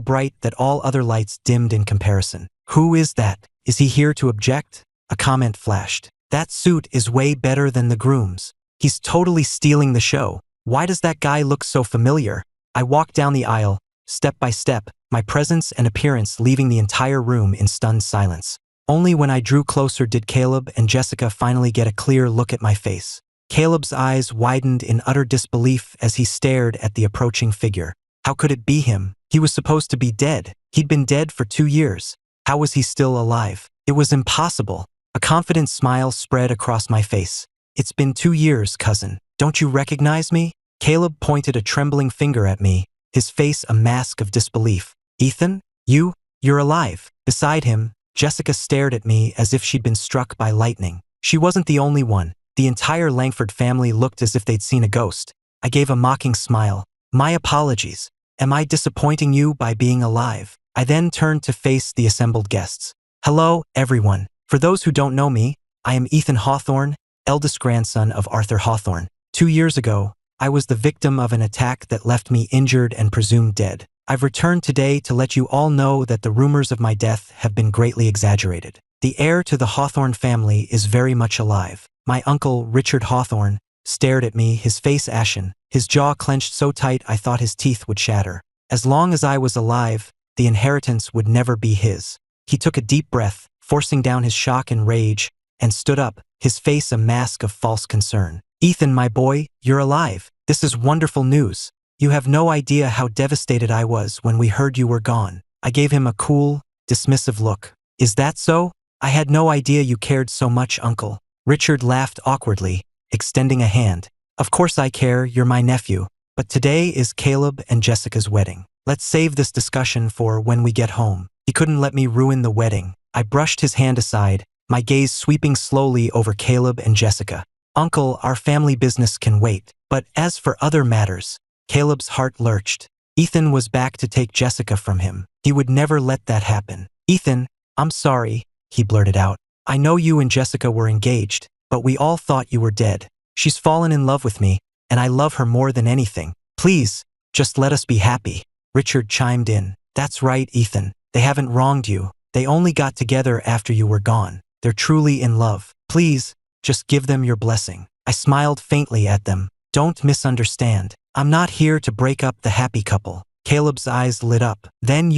S1: bright that all other lights dimmed in comparison. Who is that? Is he here to object? A comment flashed. That suit is way better than the groom's. He's totally stealing the show. Why does that guy look so familiar? I walked down the aisle, step by step, my presence and appearance leaving the entire room in stunned silence. Only when I drew closer did Caleb and Jessica finally get a clear look at my face. Caleb's eyes widened in utter disbelief as he stared at the approaching figure. How could it be him? He was supposed to be dead. He'd been dead for 2 years. How was he still alive? It was impossible. A confident smile spread across my face. It's been 2 years, cousin. Don't you recognize me? Caleb pointed a trembling finger at me, his face a mask of disbelief. Ethan? You're alive. Beside him, Jessica stared at me as if she'd been struck by lightning. She wasn't the only one. The entire Langford family looked as if they'd seen a ghost. I gave a mocking smile. My apologies. Am I disappointing you by being alive? I then turned to face the assembled guests. Hello, everyone. For those who don't know me, I am Ethan Hawthorne, eldest grandson of Arthur Hawthorne. 2 years ago, I was the victim of an attack that left me injured and presumed dead. I've returned today to let you all know that the rumors of my death have been greatly exaggerated. The heir to the Hawthorne family is very much alive. My uncle, Richard Hawthorne, stared at me, his face ashen, his jaw clenched so tight I thought his teeth would shatter. As long as I was alive, the inheritance would never be his. He took a deep breath, forcing down his shock and rage, and stood up, his face a mask of false concern. Ethan, my boy, you're alive. This is wonderful news. You have no idea how devastated I was when we heard you were gone. I gave him a cool, dismissive look. Is that so? I had no idea you cared so much, uncle. Richard laughed awkwardly, extending a hand. Of course I care, you're my nephew. But today is Caleb and Jessica's wedding. Let's save this discussion for when we get home. He couldn't let me ruin the wedding. I brushed his hand aside, my gaze sweeping slowly over Caleb and Jessica. Uncle, our family business can wait. But as for other matters, Caleb's heart lurched. Ethan was back to take Jessica from him. He would never let that happen. Ethan, I'm sorry, he blurted out. I know you and Jessica were engaged, but we all thought you were dead. She's fallen in love with me, and I love her more than anything. Please, just let us be happy. Richard chimed in. That's right, Ethan. They haven't wronged you. They only got together after you were gone. They're truly in love. Please, just give them your blessing. I smiled faintly at them. Don't misunderstand. I'm not here to break up the happy couple. Caleb's eyes lit up. Then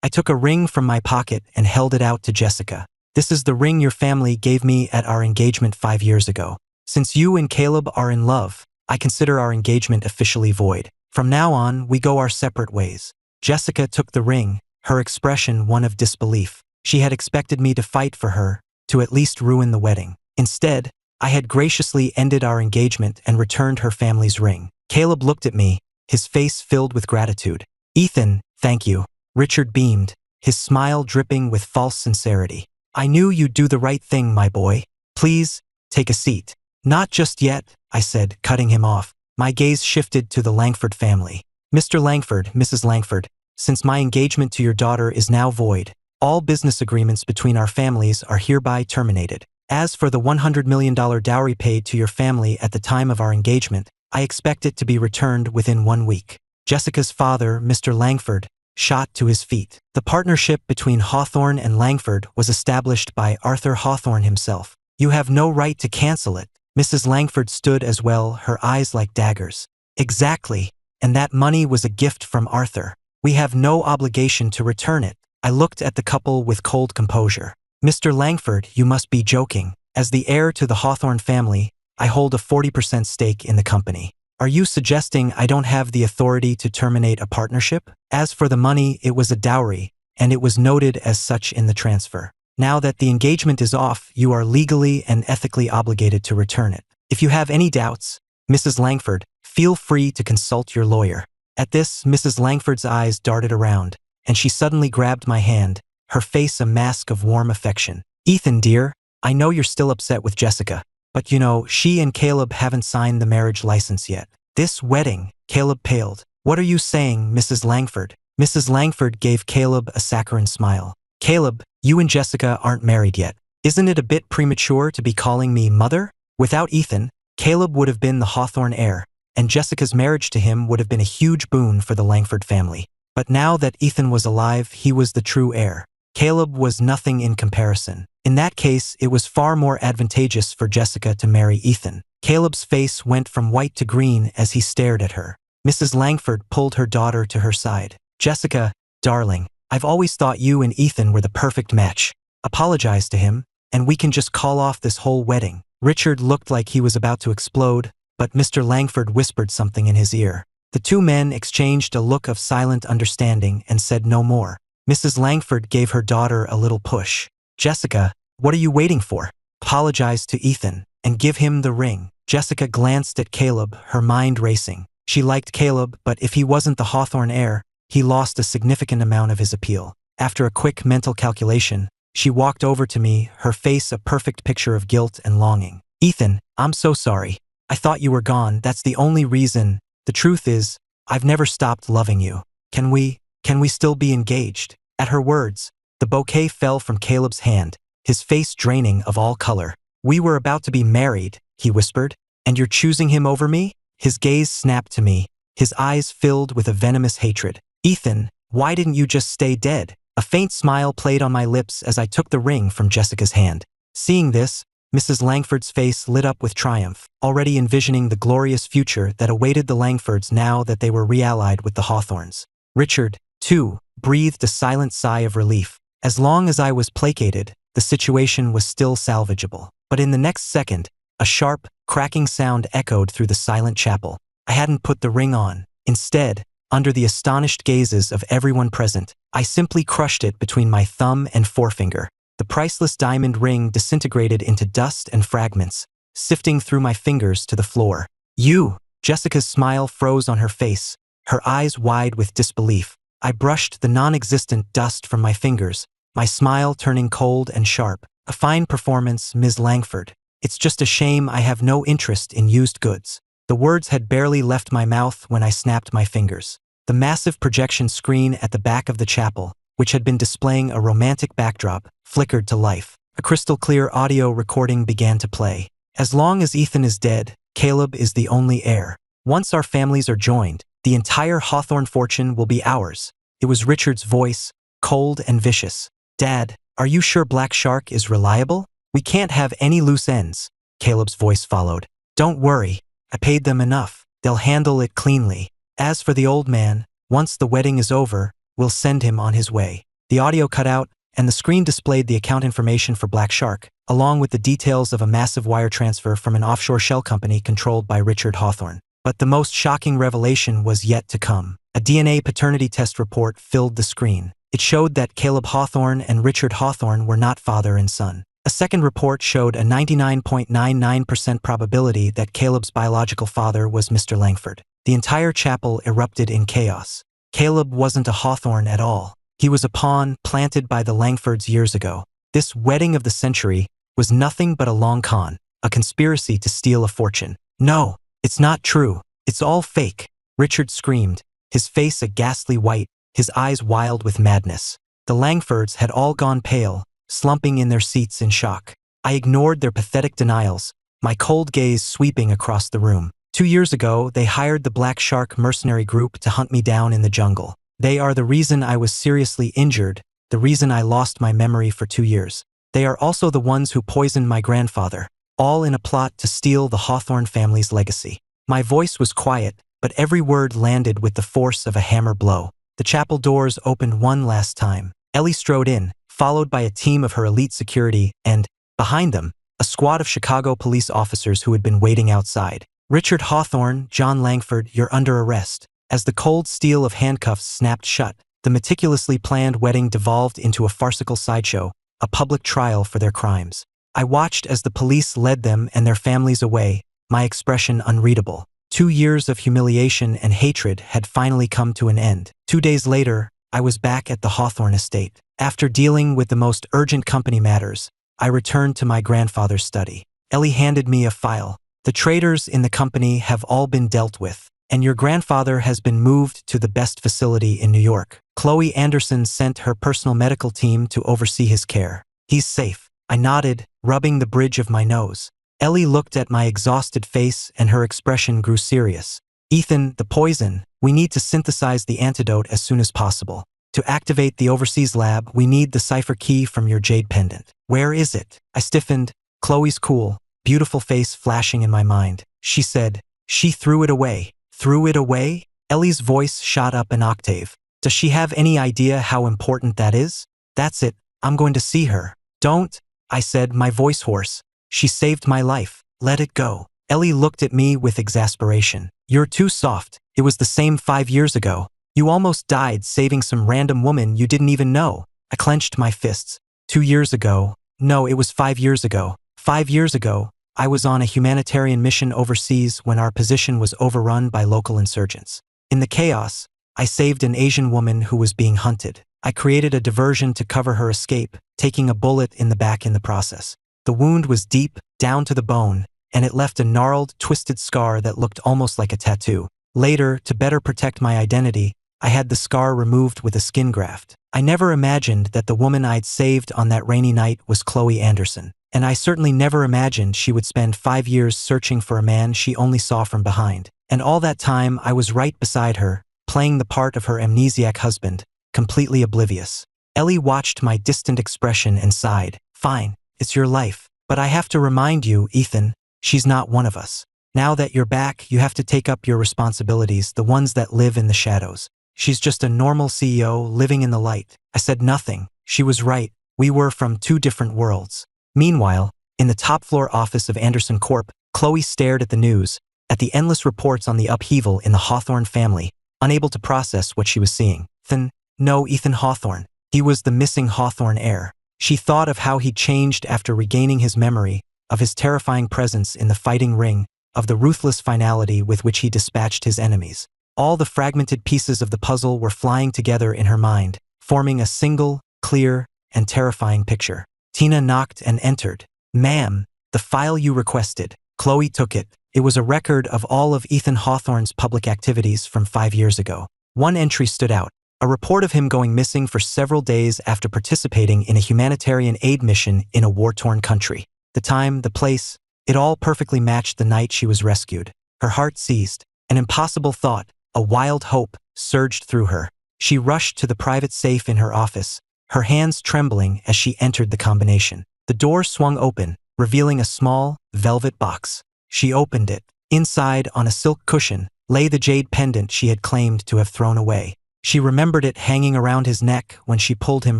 S1: I took a ring from my pocket and held it out to Jessica. This is the ring your family gave me at our engagement 5 years ago. Since you and Caleb are in love, I consider our engagement officially void. From now on, we go our separate ways. Jessica took the ring, her expression one of disbelief. She had expected me to fight for her, to at least ruin the wedding. Instead, I had graciously ended our engagement and returned her family's ring. Caleb looked at me, his face filled with gratitude. Ethan, thank you. Richard beamed, his smile dripping with false sincerity. I knew you'd do the right thing, my boy. Please, take a seat. Not just yet, I said, cutting him off. My gaze shifted to the Langford family. Mr. Langford, Mrs. Langford, since my engagement to your daughter is now void, all business agreements between our families are hereby terminated. As for the $100 million dowry paid to your family at the time of our engagement, I expect it to be returned within 1 week. Jessica's father, Mr. Langford, shot to his feet. The partnership between Hawthorne and Langford was established by Arthur Hawthorne himself. You have no right to cancel it. Mrs. Langford stood as well, her eyes like daggers. Exactly, and that money was a gift from Arthur. We have no obligation to return it. I looked at the couple with cold composure. Mr. Langford, you must be joking. As the heir to the Hawthorne family, I hold a 40% stake in the company. Are you suggesting I don't have the authority to terminate a partnership? As for the money, it was a dowry, and it was noted as such in the transfer. Now that the engagement is off, you are legally and ethically obligated to return it. If you have any doubts, Mrs. Langford, feel free to consult your lawyer. At this, Mrs. Langford's eyes darted around, and she suddenly grabbed my hand, her face a mask of warm affection. Ethan, dear, I know you're still upset with Jessica, but you know, she and Caleb haven't signed the marriage license yet. This wedding, Caleb paled. What are you saying, Mrs. Langford? Mrs. Langford gave Caleb a saccharine smile. Caleb, you and Jessica aren't married yet. Isn't it a bit premature to be calling me mother? Without Ethan, Caleb would have been the Hawthorne heir, and Jessica's marriage to him would have been a huge boon for the Langford family. But now that Ethan was alive, he was the true heir. Caleb was nothing in comparison. In that case, it was far more advantageous for Jessica to marry Ethan. Caleb's face went from white to green as he stared at her. Mrs. Langford pulled her daughter to her side. Jessica, darling, I've always thought you and Ethan were the perfect match. Apologize to him, and we can just call off this whole wedding. Richard looked like he was about to explode, but Mr. Langford whispered something in his ear. The two men exchanged a look of silent understanding and said no more. Mrs. Langford gave her daughter a little push. Jessica, what are you waiting for? Apologize to Ethan, and give him the ring. Jessica glanced at Caleb, her mind racing. She liked Caleb, but if he wasn't the Hawthorne heir, he lost a significant amount of his appeal. After a quick mental calculation, she walked over to me, her face a perfect picture of guilt and longing. Ethan, I'm so sorry. I thought you were gone, that's the only reason. The truth is, I've never stopped loving you. Can we still be engaged? At her words, the bouquet fell from Caleb's hand, his face draining of all color. We were about to be married, he whispered, and you're choosing him over me? His gaze snapped to me, his eyes filled with a venomous hatred. Ethan, why didn't you just stay dead? A faint smile played on my lips as I took the ring from Jessica's hand. Seeing this, Mrs. Langford's face lit up with triumph, already envisioning the glorious future that awaited the Langfords now that they were reallied with the Hawthorns. Richard, too, breathed a silent sigh of relief. As long as I was placated, the situation was still salvageable. But in the next second, a sharp, cracking sound echoed through the silent chapel. I hadn't put the ring on. Instead, under the astonished gazes of everyone present, I simply crushed it between my thumb and forefinger. The priceless diamond ring disintegrated into dust and fragments, sifting through my fingers to the floor. You! Jessica's smile froze on her face, her eyes wide with disbelief. I brushed the non-existent dust from my fingers, my smile turning cold and sharp. A fine performance, Ms. Langford. It's just a shame I have no interest in used goods. The words had barely left my mouth when I snapped my fingers. The massive projection screen at the back of the chapel, which had been displaying a romantic backdrop, flickered to life. A crystal-clear audio recording began to play. As long as Ethan is dead, Caleb is the only heir. Once our families are joined, the entire Hawthorne fortune will be ours. It was Richard's voice, cold and vicious. Dad, are you sure Black Shark is reliable? We can't have any loose ends. Caleb's voice followed. Don't worry, I paid them enough. They'll handle it cleanly. As for the old man, once the wedding is over, we'll send him on his way." The audio cut out, and the screen displayed the account information for Black Shark, along with the details of a massive wire transfer from an offshore shell company controlled by Richard Hawthorne. But the most shocking revelation was yet to come. A DNA paternity test report filled the screen. It showed that Caleb Hawthorne and Richard Hawthorne were not father and son. A second report showed a 99.99% probability that Caleb's biological father was Mr. Langford. The entire chapel erupted in chaos. Caleb wasn't a Hawthorne at all. He was a pawn planted by the Langfords years ago. This wedding of the century was nothing but a long con, a conspiracy to steal a fortune. "No, it's not true. It's all fake," Richard screamed, his face a ghastly white, his eyes wild with madness. The Langfords had all gone pale, slumping in their seats in shock. I ignored their pathetic denials, my cold gaze sweeping across the room. 2 years ago, they hired the Black Shark mercenary group to hunt me down in the jungle. They are the reason I was seriously injured, the reason I lost my memory for 2 years. They are also the ones who poisoned my grandfather, all in a plot to steal the Hawthorne family's legacy. My voice was quiet, but every word landed with the force of a hammer blow. The chapel doors opened one last time. Ellie strode in, followed by a team of her elite security, and, behind them, a squad of Chicago police officers who had been waiting outside. "Richard Hawthorne, John Langford, you're under arrest." As the cold steel of handcuffs snapped shut, the meticulously planned wedding devolved into a farcical sideshow, a public trial for their crimes. I watched as the police led them and their families away, my expression unreadable. 2 years of humiliation and hatred had finally come to an end. 2 days later, I was back at the Hawthorne estate. After dealing with the most urgent company matters, I returned to my grandfather's study. Ellie handed me a file. "The traitors in the company have all been dealt with, and your grandfather has been moved to the best facility in New York. Chloe Anderson sent her personal medical team to oversee his care. He's safe." I nodded, rubbing the bridge of my nose. Ellie looked at my exhausted face and her expression grew serious. "Ethan, the poison. We need to synthesize the antidote as soon as possible. To activate the overseas lab, we need the cipher key from your jade pendant. Where is it?" I stiffened, Chloe's cool, beautiful face flashing in my mind. She said, "She threw it away." "Threw it away?" Ellie's voice shot up an octave. "Does she have any idea how important that is?" "That's it. I'm going to see her." "Don't," I said, my voice hoarse. "She saved my life. Let it go." Ellie looked at me with exasperation. "You're too soft. It was the same 5 years ago. You almost died saving some random woman you didn't even know." I clenched my fists. 2 years ago. No, it was 5 years ago. 5 years ago, I was on a humanitarian mission overseas when our position was overrun by local insurgents. In the chaos, I saved an Asian woman who was being hunted. I created a diversion to cover her escape, taking a bullet in the back in the process. The wound was deep, down to the bone, and it left a gnarled, twisted scar that looked almost like a tattoo. Later, to better protect my identity, I had the scar removed with a skin graft. I never imagined that the woman I'd saved on that rainy night was Chloe Anderson. And I certainly never imagined she would spend 5 years searching for a man she only saw from behind. And all that time, I was right beside her, playing the part of her amnesiac husband, completely oblivious. Ellie watched my distant expression and sighed. "Fine, it's your life. But I have to remind you, Ethan, she's not one of us. Now that you're back, you have to take up your responsibilities, the ones that live in the shadows. She's just a normal CEO living in the light." I said nothing. She was right. We were from 2 different worlds. Meanwhile, in the top-floor office of Anderson Corp., Chloe stared at the news, at the endless reports on the upheaval in the Hawthorne family, unable to process what she was seeing. Ethan Hawthorne. He was the missing Hawthorne heir. She thought of how he'd changed after regaining his memory, of his terrifying presence in the fighting ring, of the ruthless finality with which he dispatched his enemies. All the fragmented pieces of the puzzle were flying together in her mind, forming a single, clear, and terrifying picture. Tina knocked and entered. "Ma'am, the file you requested." Chloe took it. It was a record of all of Ethan Hawthorne's public activities from 5 years ago. One entry stood out, a report of him going missing for several days after participating in a humanitarian aid mission in a war-torn country. The time, the place, it all perfectly matched the night she was rescued. Her heart seized. An impossible thought, a wild hope, surged through her. She rushed to the private safe in her office, her hands trembling as she entered the combination. The door swung open, revealing a small, velvet box. She opened it. Inside, on a silk cushion, lay the jade pendant she had claimed to have thrown away. She remembered it hanging around his neck when she pulled him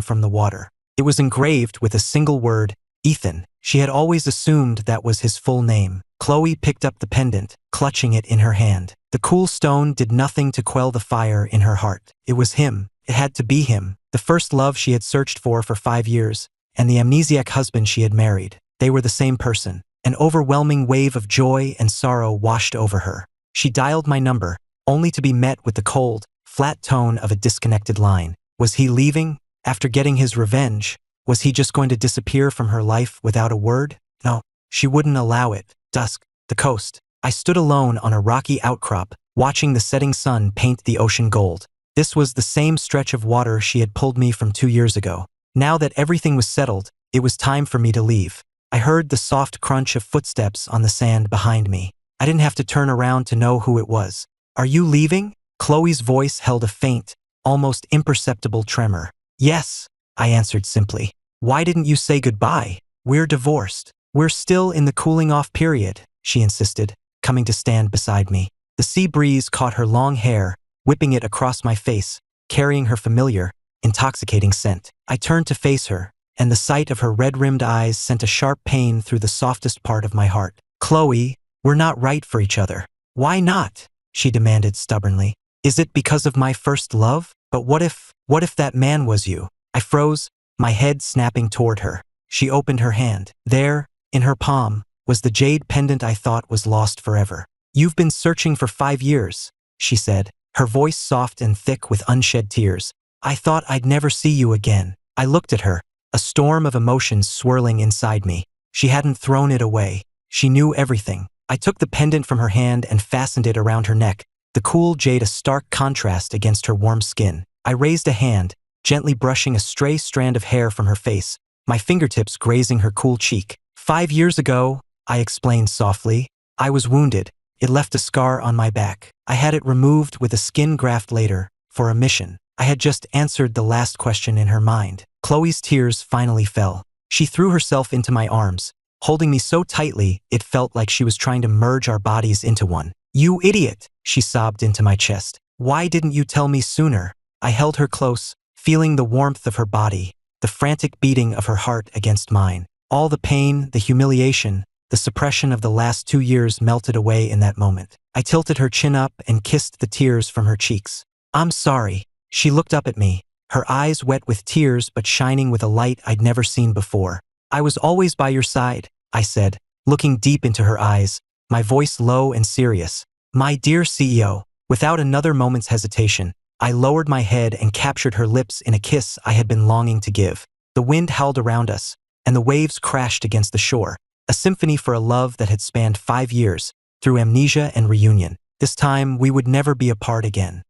S1: from the water. It was engraved with a single word, Ethan. She had always assumed that was his full name. Chloe picked up the pendant, clutching it in her hand. The cool stone did nothing to quell the fire in her heart. It was him. It had to be him. The first love she had searched for 5 years, and the amnesiac husband she had married. They were the same person. An overwhelming wave of joy and sorrow washed over her. She dialed my number, only to be met with the cold, flat tone of a disconnected line. Was he leaving? After getting his revenge, was he just going to disappear from her life without a word? No, she wouldn't allow it. Dusk, the coast. I stood alone on a rocky outcrop, watching the setting sun paint the ocean gold. This was the same stretch of water she had pulled me from 2 years ago. Now that everything was settled, it was time for me to leave. I heard the soft crunch of footsteps on the sand behind me. I didn't have to turn around to know who it was. Are you leaving? Chloe's voice held a faint, almost imperceptible tremor. Yes, I answered simply. Why didn't you say goodbye? We're divorced. We're still in the cooling off period, she insisted, coming to stand beside me. The sea breeze caught her long hair, whipping it across my face, carrying her familiar, intoxicating scent. I turned to face her, and the sight of her red-rimmed eyes sent a sharp pain through the softest part of my heart. Chloe, we're not right for each other. Why not? She demanded stubbornly. Is it because of my first love? But what if that man was you? I froze, my head snapping toward her. She opened her hand. There, in her palm, was the jade pendant I thought was lost forever. You've been searching for 5 years, she said, her voice soft and thick with unshed tears. I thought I'd never see you again. I looked at her, a storm of emotions swirling inside me. She hadn't thrown it away. She knew everything. I took the pendant from her hand and fastened it around her neck, the cool jade a stark contrast against her warm skin. I raised a hand, gently brushing a stray strand of hair from her face, my fingertips grazing her cool cheek. 5 years ago, I explained softly, I was wounded. It left a scar on my back. I had it removed with a skin graft later, for a mission. I had just answered the last question in her mind. Chloe's tears finally fell. She threw herself into my arms, holding me so tightly it felt like she was trying to merge our bodies into one. You idiot, she sobbed into my chest. Why didn't you tell me sooner? I held her close, feeling the warmth of her body, the frantic beating of her heart against mine. All the pain, the humiliation, the suppression of the last 2 years melted away in that moment. I tilted her chin up and kissed the tears from her cheeks. I'm sorry. She looked up at me, her eyes wet with tears but shining with a light I'd never seen before. I was always by your side, I said, looking deep into her eyes, my voice low and serious. My dear CEO, without another moment's hesitation, I lowered my head and captured her lips in a kiss I had been longing to give. The wind howled around us, and the waves crashed against the shore, a symphony for a love that had spanned 5 years, through amnesia and reunion. This time, we would never be apart again.